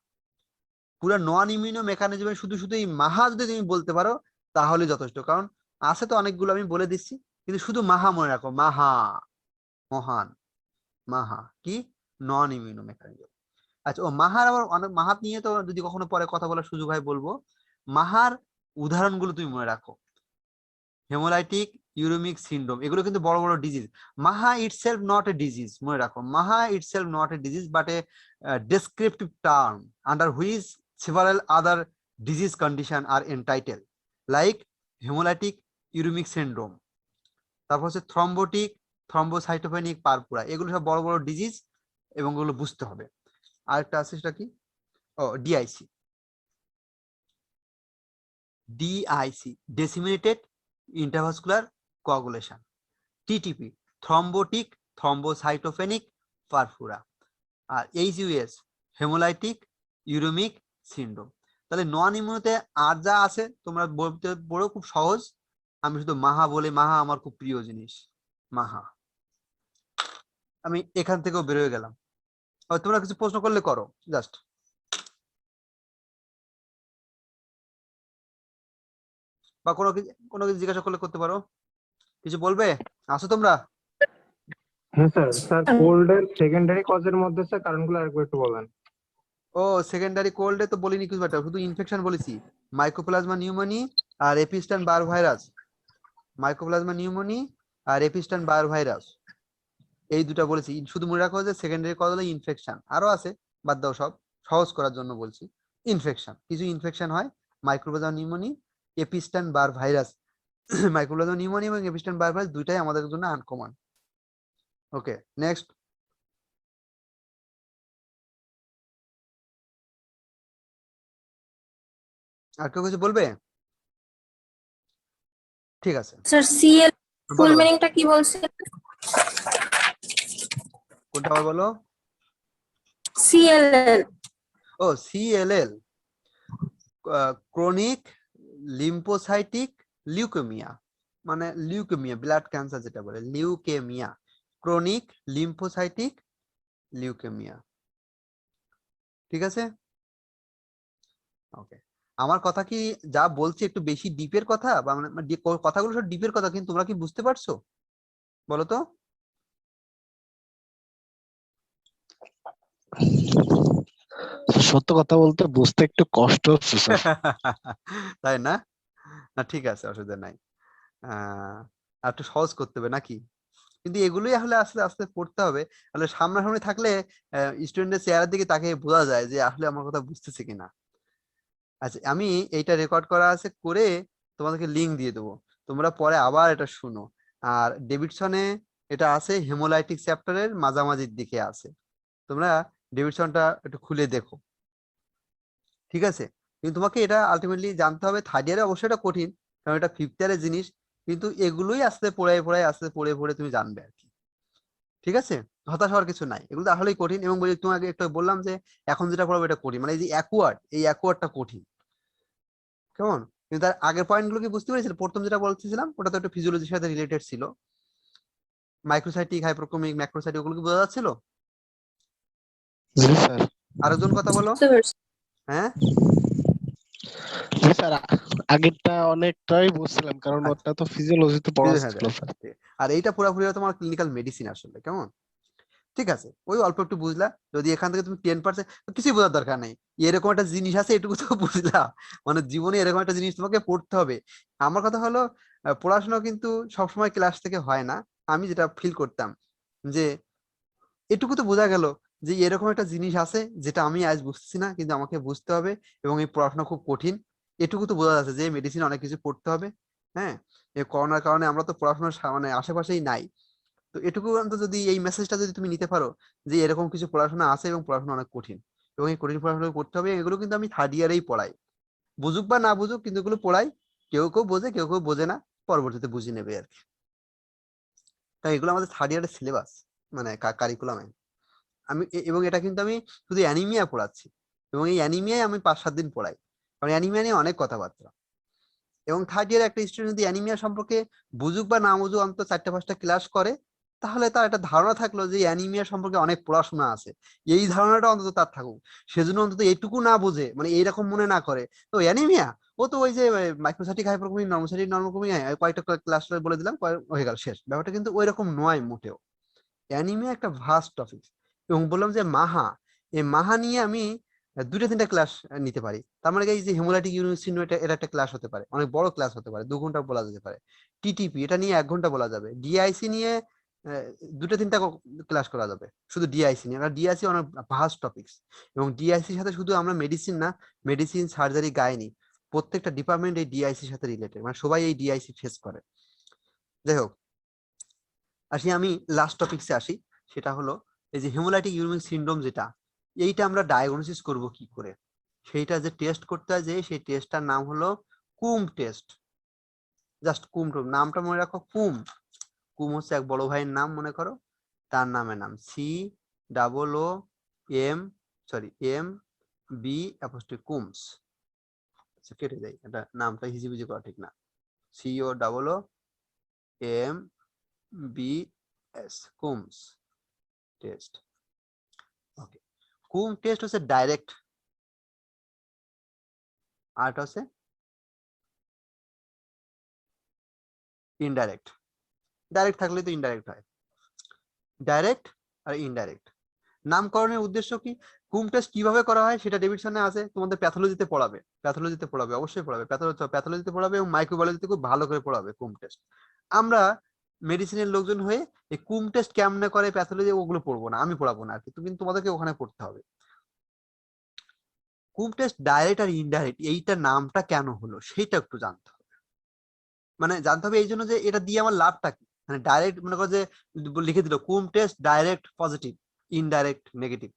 পুরো নন ইমিউনো মেকানিজমে শুধু শুধু এই মাহা যদি তুমি বলতে পারো তাহলে যথেষ্ট, কারণ আছে তো অনেকগুলো, আমি বলে দিচ্ছি, কিন্তু শুধু মাহা মনে রাখো, মাহা, মহান, মাহা কি নন ইমিউনো মেকানিজম। আচ্ছা, ও মাহার আবার অনেক, মাহাত নিয়ে তো যদি কখনো পরে কথা বলার সুযোগ হয় বলবো। মাহার উদাহরণগুলো তুমি মনে রাখো, হেমোলাইটিক ইউরেমিক সিন্ড্রোম, এগুলো কিন্তু বড় বড় disease. MAHA itself not a disease, মনে রাখো, MAHA itself not a disease but a descriptive term under which several other disease condition are entitled, like hemolytic uremic syndrome, তারপর হচ্ছে থ্রম্বোটিক থ্রম্বোসাইটোপেনিক পারপুরা, এগুলো সব বড় বড় ডিজিজ এবং এগুলো বুঝতে হবে। আরেকটা আছে, সেটা কি, ও DIC, DIC disseminated intravascular coagulation, TTP thrombotic thrombocytopenic purpura, আর এইচইউএস হেমোলাইটিক ইউরেমিক সিন্ড্রোম। তাহলে নন ইমিউনোতে আর যা আছে তোমরা বলতে বড় খুব সহজ, আমি শুধু মাহা বলে, মাহা আমার খুব প্রিয় জিনিস, মাহা। আমি এখান থেকেও বেরোয় গেলাম, তোমরা কিছু প্রশ্ন করলে করো, জাস্ট বা কোনো কিছু জিজ্ঞাসা করলে করতে পারো। কিছু বলবে, আসো তোমরা? হ্যাঁ স্যার, কোল্ড এর সেকেন্ডারি কজের মধ্যে স্যার কারণগুলো আরেকবার একটু বলেন। ও সেকেন্ডারি কোল্ডে তো বলিনি কিছু, ব্যাটা শুধু ইনফেকশন বলেছি, মাইক্রোপ্লাজমা নিউমোনি আর এপিস্টান বায়োর ভাইরাস, মাইক্রোপ্লাজমা নিউমোনি আর এপিস্টান বায়োর ভাইরাস, এই দুটো বলেছি। শুধু মনে রাখো যে সেকেন্ডারি কজ হলো ইনফেকশন, আরো আছে, বাদ দাও সব, সহজ করার জন্য বলছি। ইনফেকশন, কিছু ইনফেকশন হয়, mycoplasma pneumoniae, Epstein Barr virus, mycoplasma pneumoniae এবং এপিস্টান বায়োর ভাইরাস দুইটাই আমাদের জন্য আনকমন। ওকে, নেক্সট। আর কেউ কিছু বলবে? ঠিক আছে, স্যার সিএল ফুল বলো মিনিংটা কি বলছেন? কোনটা আবার বলো। সিএলএল। ও সিএলএল, ক্রনিক লিম্ফোসাইটিক লিউকেমিয়া, মানে লিউকেমিয়া ব্লাড ক্যান্সার যেটা বলে, লিউকেমিয়া, ক্রনিক লিম্ফোসাইটিক লিউকেমিয়া। ঠিক আছে, ওকে। আমার কথা কি যা বলছি একটু বেশি ডিপের কথা, বা মানে কথাগুলো সব ডিপের কথা, কিন্তু তোমরা কি বুঝতে পারছো বলো তো? সত্য কথা বলতে বুঝতে একটু কষ্ট হচ্ছে স্যার। তাই না? না ঠিক আছে, অসুবিধা নাই, আর একটু সহজ করতে হবে নাকি? কিন্তু এগুলোই আসলে আস্তে আস্তে পড়তে হবে, তাহলে সামনাসামনি থাকলে স্টুডেন্টের চেহারার দিকে তাকে বোঝা যায় যে আসলে আমার কথা বুঝতেছে কিনা। আচ্ছা, আমি এইটা রেকর্ড করা আছে, করে তোমাদেরকে লিংক দিয়ে দেবো, তোমরা পরে আবার এটা শুনো। আর ডেভিডসনে এটা আছে হেমোলাইটিক চ্যাপ্টারের মাঝামাঝির দিকে আছে, তোমরা ডেভিডসনটা একটু খুলে দেখো, ঠিক আছে? কিন্তু তোমাকে এটা আলটিমেটলি জানতে হবে, থার্ড ইয়ারে অবশ্যই এটা কঠিন, কারণ এটা ফিফথ ইয়ারের জিনিস, কিন্তু এগুলোই আস্তে পড়ে আস্তে পড়ে তুমি জানবে আর কি। ঠিক আছে, হতাশ হওয়ার কিছু নাই, এগুলো আসলেই কঠিন। এবং তোমাকে একটু বললাম যে এখন যেটা পড়াবো এটা কঠিন, মানে এই যে অ্যাকওয়ার্ড, এই অ্যাকওয়ার্ডটা কঠিন, কেমন? কিন্তু তার আগের পয়েন্ট গুলো কি বুঝতে পেরেছিল? প্রথম যেটা বলতেছিলাম ওটা তো একটু ফিজিওলজির সাথে রিলেটেড ছিল, মাইক্রোসাইটিক হাইপোক্রোমিক ম্যাক্রোসাইটিক, ওগুলো কি বোঝা যাচ্ছিল? জি স্যার। আরেকজন কথা বলো। বুঝতে পারছি। হ্যাঁ জি স্যার, আগেরটা অনেকটাই বুঝছিলাম, কারণ আচ্ছা, ওটা তো ফিজিওলজিতে পড়া হ্যাঁ, ছিল স্যার। আর এইটা পুরোপুরি তোমার ক্লিনিক্যাল মেডিসিন আসলে, কেমন? ঠিক আছে, ওই অল্প একটু বুঝলা, যদি এখান থেকে তুমি 10% কিছুই বোঝার দরকার নেই, এরকম একটা জিনিস আছে এটুকু তো বুঝলা, মানে জীবনে এরকম একটা জিনিস তোমাকে পড়তে হবে। আমার কথা হলো, পড়াশোনা কিন্তু সবসময় ক্লাস থেকে হয় না, আমি যেটা ফিল করতাম যে এটুকু তো বোঝা গেল যে এরকম একটা জিনিস আছে যেটা আমি আজ বুঝতেছি না, কিন্তু আমাকে বুঝতে হবে, এবং এই পড়াশোনা খুব কঠিন, এটুকু তো বোঝা যাচ্ছে যে মেডিসিন অনেক কিছু পড়তে হবে। হ্যাঁ, এই করোনার কারণে আমরা তো পড়াশোনার মানে আশেপাশেই নাই, তো এটুকু অন্তত যদি এই মেসেজটা যদি তুমি নিতে পারো যে এরকম কিছু পড়াশোনা আছে এবং পড়াশোনা অনেক কঠিন, এবং এই কঠিন পড়াশোনা করতে হবে, এগুলো কিন্তু আমি থার্ড ইয়ারেই পড়াই, বুঝুক বা না বুঝুক, কিন্তু এগুলো পড়াই, কেউ কেউ বোঝে কেউ কেউ বোঝে না, পরবর্তীতে বুঝে নেবে আর কি। তাই এগুলো আমাদের থার্ড ইয়ারের সিলেবাস, মানে কারিকুলামে। এবং এটা কিন্তু আমি শুধু অ্যানিমিয়া পড়াচ্ছি, এবং এই অ্যানিমিয়ায় আমি 5-7 দিন পড়াই, কারণ অ্যানিমিয়া নিয়ে অনেক কথাবার্তা। এবং থার্ড ইয়ারে একটা স্টুডেন্ট যদি অ্যানিমিয়া সম্পর্কে বুঝুক বা না বুঝুক অন্তত 4-5টা ক্লাস করে, তাহলে তার একটা ধারণা থাকলো যে অ্যানিমিয়া সম্পর্কে অনেক পড়াশোনা আছে, এই ধারণাটা অন্তত তার থাকুক। সেজন্য অন্তত এইটুকু না বোঝে, মানে এইরকম মনে না করে তো অ্যানিমিয়া, ও তো ওই যে মাইক্রোসাইটিক হাইপারক্রোমিক নর্মোসাইটিক নর্মোক্রোমিক কয়েকটা ক্লাস বলে দিলাম, হয়ে গেল, শেষ। ব্যাপারটা কিন্তু ওই রকম নয় মোটেও। অ্যানিমিয়া একটা ভাস্ট টপিক। এবং বললাম যে মাহা, এই মাহা নিয়ে আমি 2-3টা ক্লাস নিতে পারি। তার মানে এই যে হেমোলাইটিক ইউরিক সিন্ড্রোম, এটা একটা ক্লাস হতে পারে, অনেক বড় ক্লাস হতে পারে, 2 ঘন্টা বলা যেতে পারে। টিটিপি এটা নিয়ে 1 ঘন্টা বলা যাবে। ডিআইসি নিয়ে 2-3টা ক্লাস করা যাবে শুধু ডিআইসি নিয়ে, কারণ ডিআইসি অনেক ভাস্ট টপিকস। এবং ডিআইসির সাথে শুধু আমরা মেডিসিন না, মেডিসিন, সার্জারি, গাইনি, প্রত্যেকটা ডিপার্টমেন্ট এই ডিআইসির সাথে রিলেটেড, মানে সবাই এই ডিআইসি ফেস করে। যাই হোক, আসি আমি লাস্ট টপিকসে আসি, সেটা হলো এই যে হেমোলাইটিক ইউরিক সিন্ড্রোম, যেটা এইটা আমরা ডায়াগনোসিস করব কি করে, সেইটা যে টেস্ট করতে হয়, যে সেই টেস্টটার নাম হলো কুম টেস্ট। জাস্ট কুম, নামটা মনে রাখো, কুম। কুম হচ্ছে এক বড় ভাইয়ের নাম, মনে করো, তার নামের নাম COOM কুমস। আচ্ছা, কেটে যাই, এটা নামটা হিজিবিজি করা ঠিক না। COOMBS Coombs test. ওকে, কুম টেস্ট হচ্ছে ডাইরেক্ট, আর এটা হচ্ছে ইনডাইরেক্ট। ডাইরেক্ট থাকলে তো ইনডাইরেক্ট হয়, ডাইরেক্ট আর ইনডাইরেক্ট। নামকরণের উদ্দেশ্য কি, কুম টেস্ট কিভাবে করা হয় সেটা ডেভিডসনে আছে, তোমাদের প্যাথোলজিতে পড়াবে, অবশ্যই পড়াবে, প্যাথোলজিতে পড়াবে এবং মাইক্রোবায়োলজিতে খুব ভালো করে পড়াবে কুম টেস্ট। আমরা মেডিসিনের লোকজন হয়ে এই কুম টেস্ট কেমনে করে প্যাথোলজি ওগুলো পড়বো না, আমি পড়াবো না আর কি, কিন্তু তোমাদেরকে ওখানে পড়তে হবে। কুম টেস্ট ডাইরেক্ট আর ইনডাইরেক্ট, এইটা নামটা কেন হলো সেটা একটু জানতে হবে। মানে জানতে হবে এই জন্য যে এটা দিয়ে আমার লাভটা কি। মানে ডাইরেক্ট মনে করো যে লিখে দিল কুম test direct positive, indirect negative,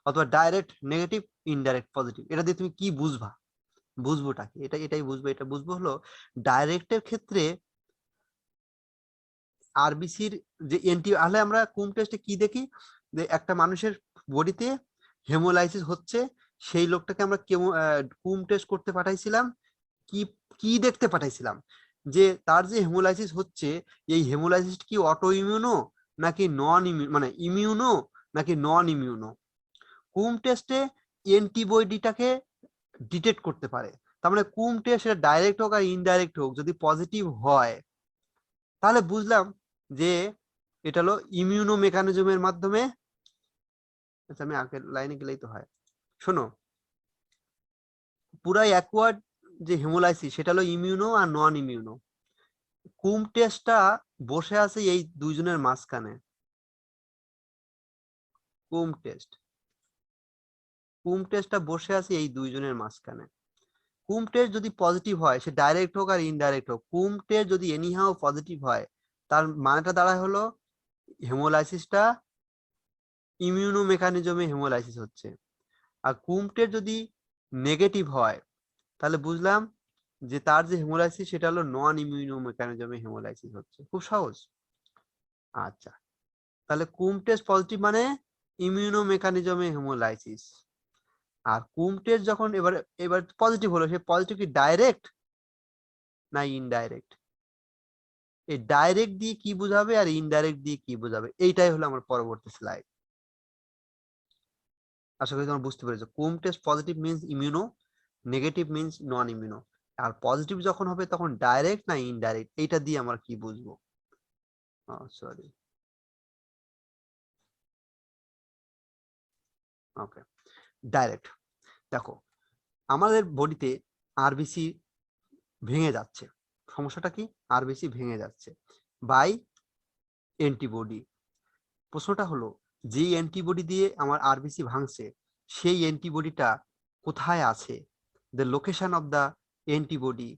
অথবা ডাইরেক্ট নেগেটিভ, ইনডাইরেক্ট পজিটিভ, এটা দিয়ে তুমি কি বুঝবা, বুঝবোটা কি, এটাই বুঝবো। এটা বুঝবো হলো ডাইরেক্টের ক্ষেত্রে আরবিসির যে তাহলে আমরা কুম টেস্টে কি দেখি, যে একটা মানুষের বডিতে হেমোলাইসিস হচ্ছে, সেই লোকটাকে আমরা কুম টেস্ট করতে পাঠাইছিলাম। কি কি দেখতে পাঠাইছিলাম, যে তার যে হেমোলাইসিস হচ্ছে, এই হেমোলাইসিস কি অটো ইমিউনো নাকি নন ইমিউনো, মানে ইমিউনো নাকি নন ইমিউনো। কুম টেস্টে অ্যান্টিবডিটাকে ডিটেক্ট করতে পারে। তার মানে কুম টেস্ট সেটা ডাইরেক্ট হোক আর ইনডাইরেক্ট হোক, যদি পজিটিভ হয় তাহলে বুঝলাম যে এটা হলো ইমিউনো মেকানিজমের মাধ্যমে। আচ্ছা, আমি আগের লাইনে গেলেই তো হয়। শোনো, পুরাই অ্যাকোয়ার্ড যে হেমোলাইসিস সেটা হলো ইমিউনো আর নন ইমিউনো। কুম টেস্টটা বসে আছে এই দুইজনের মাঝখানে। কুম টেস্টটা বসে আছে এই দুইজনের মাঝখানে। কুম টেস্ট যদি পজিটিভ হয়, সে ডাইরেক্ট হোক আর ইনডাইরেক্ট হোক, কুম টেস্ট যদি এনিহাও পজিটিভ হয়, তার মানেটা দাঁড়ায় হলো হেমোলাইসিসটা ইমিউনো মেকানিজমে হেমোলাইসিস হচ্ছে। আর কুম টেস্ট যদি নেগেটিভ হয়, তাহলে বুঝলাম যে তার যে হেমোলাইসিস সেটা হলো নন ইমিউনো মেকানিজমে হেমোলাইসিস হচ্ছে। খুব সহজ। আচ্ছা, তাহলে কুম টেস্ট পজিটিভ মানে ইমিউনো মেকানিজমে হেমোলাইসিস। আর কুম টেস্ট যখন এবার পজিটিভ হলো, সে পজিটিভ কি ডাইরেক্ট না ইনডাইরেক্ট, এই ডাইরেক্ট দিয়ে কি বোঝাবে আর ইনডাইরেক্ট দিয়ে কি বোঝাবে, এইটাই হলো আমার পরবর্তী স্লাইড। আশা করি তোমরা বুঝতে পেরেছো। Coombs test positive means immuno, negative means non immuno. আর পজিটিভ যখন হবে তখন ডাইরেক্ট না ইনডাইরেক্ট, এইটা দিয়ে আমরা কি বুঝবো। সরি, ওকে, ডাইরেক্ট। দেখো, আমাদের বডিতে আরবিসি ভেঙে যাচ্ছে, সমস্যাটা কি, আরবিসি ভেঙে যাচ্ছে বাই অ্যান্টিবডি। প্রশ্নটা হলো, যে অ্যান্টিবডি দিয়ে আমার আরবিসি ভাঙছে, সেই অ্যান্টিবডিটা কোথায় আছে, the location of the antibody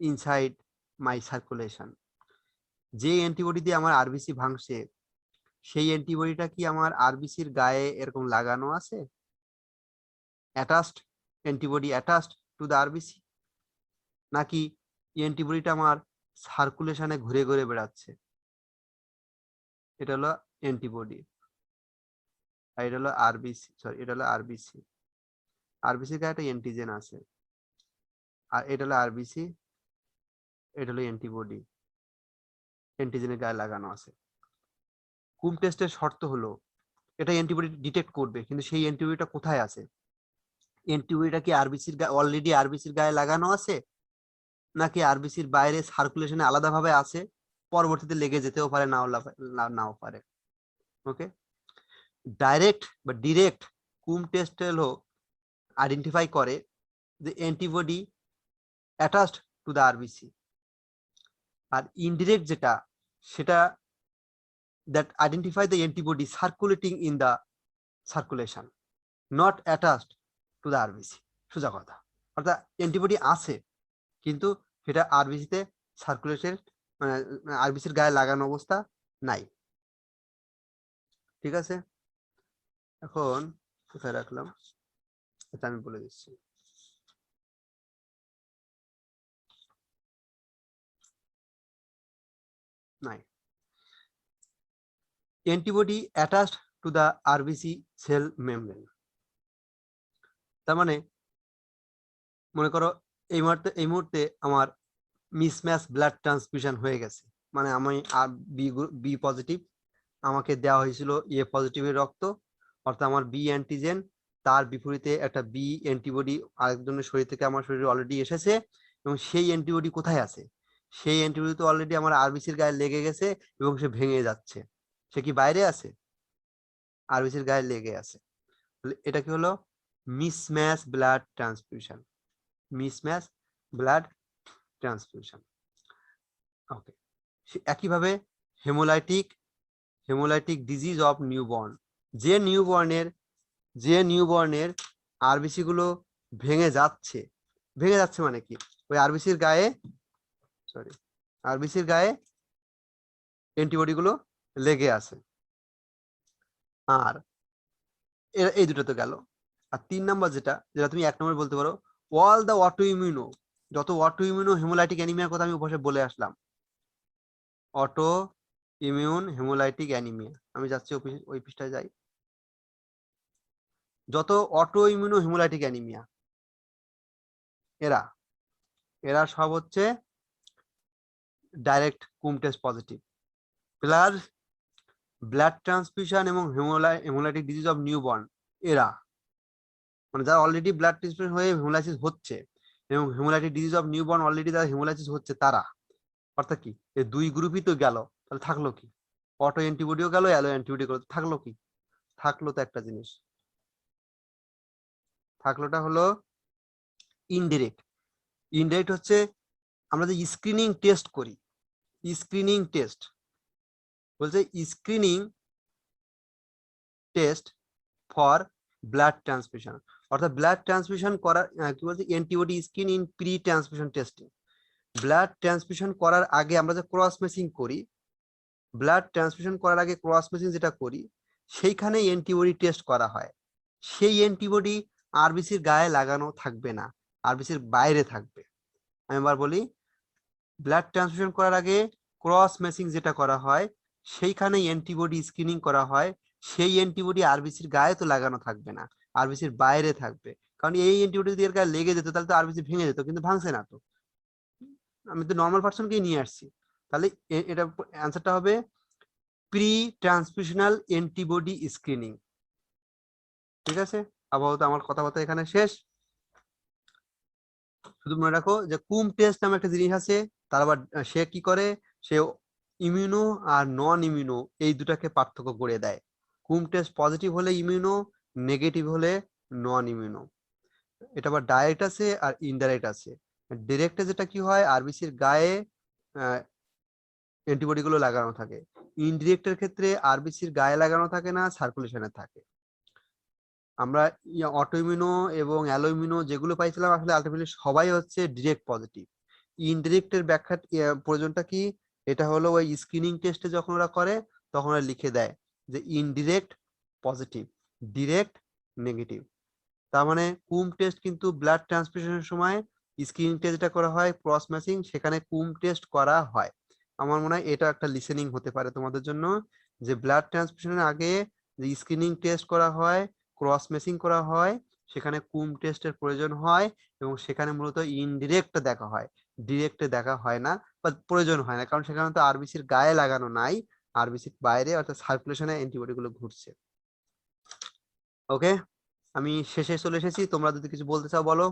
inside my circulation. যে অ্যান্টিবডি দিয়ে আমার আরবিসি ভাঙছে, সেই অ্যান্টিবডিটা কি আমার আরবিসির গায়ে এরকম লাগানো আছে, attached, antibody attached to the RBC, নাকি অ্যান্টিবডিটা আমার সার্কুলেশনে ঘুরে ঘুরে বেড়াচ্ছে। এটা হলো অ্যান্টিবডি, আর এটা হলো আরবিসি, সরি এটা হলো আরবিসি। আরবিসির গায়ে একটা অ্যান্টিজেন আছে, আর এটা হলো আরবিসি, এটা হলো অ্যান্টিবডি। অ্যান্টিজেনের গায়ে লাগানো আছে। কুম টেস্টের শর্ত হলো এটা অ্যান্টিবডি ডিটেক্ট করবে, কিন্তু সেই অ্যান্টিবডিটা কোথায় আছে? অ্যান্টিবডিটা কি আরবিসির অলরেডি আরবিসির গায়ে লাগানো আছে, নাকি আরবিসির বাইরে সার্কুলেশনে আলাদাভাবে আছে, পরবর্তীতে লেগে যেতেও পারে, নাও পারে। ওকে, ডাইরেক্ট বা ডিরেক্ট কুম টেস্ট হলো আইডেন্টিফাই করে যে antibody attached to the RBC, আর ইনডিরেক্ট যেটা সেটা that identify the antibody circulating in the circulation, not attached to the RBC. সোজা কথা, অর্থাৎ অ্যান্টিবডি আছে কিন্তু সেটা আরবিসিতে সার্কুলেশন মানে আরবিসির গায়ে লাগানো অবস্থা নাই। ঠিক আছে, এখন কোথায় রাখলাম এটা আমি বলে দিচ্ছি। নাই, antibody attached to the RBC cell membrane. তার মানে মনে করো এই মুহূর্তে আমার মিসম্যাচ ব্লাড ট্রান্সফিউশন হয়ে গেছে, মানে আমি বি পজিটিভ, আমাকে দেওয়া হয়েছিল এ পজিটিভের রক্ত, অর্থাৎ আমার বি অ্যান্টিজেন, তার বিপরীতে একটা বি অ্যান্টিবডি আরেকজনের শরীর থেকে আমার শরীরে অলরেডি এসেছে, এবং সেই অ্যান্টিবডি কোথায় আছে? সেই অ্যান্টিবডি তো অলরেডি আমার আরবিসির গায়ে লেগে গেছে এবং সে ভেঙে যাচ্ছে। সে কি বাইরে আছে? আরবিসির গায়ে লেগে আছে। এটা কি হলো? Mismatch blood transfusion. Mismatch blood transfusion. Okay, একইভাবে হেমোলাইটিক ডিজিজ অফ নিউবর্ন, যে নিউবর্নের আরবিসি গুলো ভেঙে যাচ্ছে মানে কি? ওই আরবিসির গায়ে অ্যান্টিবডি গুলো লেগে আছে। আর এই দুটো তো গেল। আর 3 নম্বর যেটা তুমি 1 নম্বর বলতে পারো, অল দ্য অটোইমিউনো, যত অটোইমিউনো হেমোলাইটিক অ্যানিমিয়ার কথা আমি উপরে বলে আসলাম, অটো ইমিউন হেমোলাইটিক অ্যানিমিয়া, আমি যাচ্ছি ওই পৃষ্ঠায় যাই। যত অটো ইমিউনো হেমোলাইটিক অ্যানিমিয়া এরা সব হচ্ছে ডাইরেক্ট কুম test positive, plus blood transfusion এবং হেমোলাইটিক ডিজিজ অফ নিউবর্ন, এরা মানে যারা অলরেডি ব্লাড ট্রান্সফিউশন হয়ে হেমোলাইসিস হচ্ছে এবং haemolytic disease of newborn already যারা হেমোলাইসিস হচ্ছে তারা, অর্থাৎ কি এই দুই গ্রুপই তো গেল, তাহলে থাকলো কি? অটো অ্যান্টিবডিও গেল, অ্যালো অ্যান্টিবডি গেল, থাকলো কি? থাকলো তো একটা জিনিস, থাকলোটা হলো ইনডিরেক্ট। ইনডিরেক্ট হচ্ছে আমরা যে স্ক্রিনিং টেস্ট করি, স্ক্রিনিং টেস্ট বলছে screening test for blood transfusion, অর্থাৎ ব্লাড ট্রান্সফিউশন করার কি বলছে antibody screen in pre transfusion testing. Blood transfusion করার আগে আমরা যে ক্রস ম্যাচিং করি, ব্লাড ট্রান্সফিউশন করার আগে ক্রস ম্যাচিং যেটা করি, সেইখানে অ্যান্টিবডি টেস্ট করা হয়। সেই অ্যান্টিবডি আরবিসির গায়ে লাগানো থাকবে না, আরবিসির বাইরে থাকবে। আমি এবার বলি, ব্লাড ট্রান্সফিউশন করার আগে ক্রস ম্যাচিং যেটা করা হয় সেইখানে অ্যান্টিবডি স্ক্রিনিং করা হয়, সেই অ্যান্টিবডি আরবিসির গায়ে তো লাগানো থাকবে না, আরবিসির বাইরে থাকবে। কারণ এই অ্যান্টিবডি যদি এর গায়ে লেগে যেত তাহলে তো আরবিসি ভেঙে যেত, কিন্তু ভাঙছে না তো, আমি তো নর্মাল পার্সনকেই নিয়ে আসছি। তাহলে এটা অ্যান্সারটা হবে প্রি ট্রান্সফিউশনাল অ্যান্টিবডি স্ক্রিনিং। ঠিক আছে, আপাতত আমার কথাবার্তা এখানে শেষ। শুধু মনে রাখো যে কুম টেস্ট নামে একটা জিনিস আছে, তার আবার সে কি করে, সে ইমিউনো আর নন ইমিউনো এই দুটাকে পার্থক্য করে দেয়। কুম টেস্ট পজিটিভ হলে ইমিউনো, নেগেটিভ হলে নন ইমিউনো। এটা আবার ডাইরেক্ট আছে আর ইনডাইরেক্ট আছে। ডাইরেক্টে যেটা কি হয়, আরবিসির গায়ে অ্যান্টিবডি গুলো লাগানো থাকে, ইনডিরেক্টের ক্ষেত্রে আরবিসির গায়ে লাগানো থাকে না, সার্কুলেশনে থাকে। আমরা অটোইমিউনো এবং অ্যালোইমিউনো যেগুলো পাইছিলাম আসলে আলটিমেটলি সবাই হচ্ছে ডিরেক্ট পজিটিভ। ইনডিরেক্টের ব্যাখ্যা প্রয়োজনটা কি, এটা হলো ওই স্ক্রিনিং টেস্টে যখন ওরা করে তখন ওরা লিখে দেয় যে ইনডিরেক্ট পজিটিভ, ডিরেক্ট নেগেটিভ। তার মানে কুম টেস্ট কিন্তু ব্লাড ট্রান্সফিউশনের সময় স্ক্রিনিং টেস্ট যেটা করা হয় ক্রস ম্যাচিং, সেখানে কুম টেস্ট করা হয়। আমার মনে হয় এটা একটা লিসেনিং হতে পারে তোমাদের জন্য, যে ব্লাড ট্রান্সফিউশনের আগে যে স্ক্রিনিং টেস্ট করা হয়, ক্রস ম্যাচিং করা হয়, সেখানে কুম টেস্টের প্রয়োজন হয় এবং সেখানে মূলত ইনডিরেক্ট দেখা হয়, ডিরেক্টে দেখা হয় না বা প্রয়োজন হয় না, কারণ সেখানে তো আরবিসির গায়ে লাগানো নাই, আরবিসির বাইরে অর্থাৎ সার্কুলেশনে অ্যান্টিবডি গুলো ঘুরছে। ওকে, আমি শেষে চলে এসেছি, তোমরা যদি কিছু বলতে চাও বলো।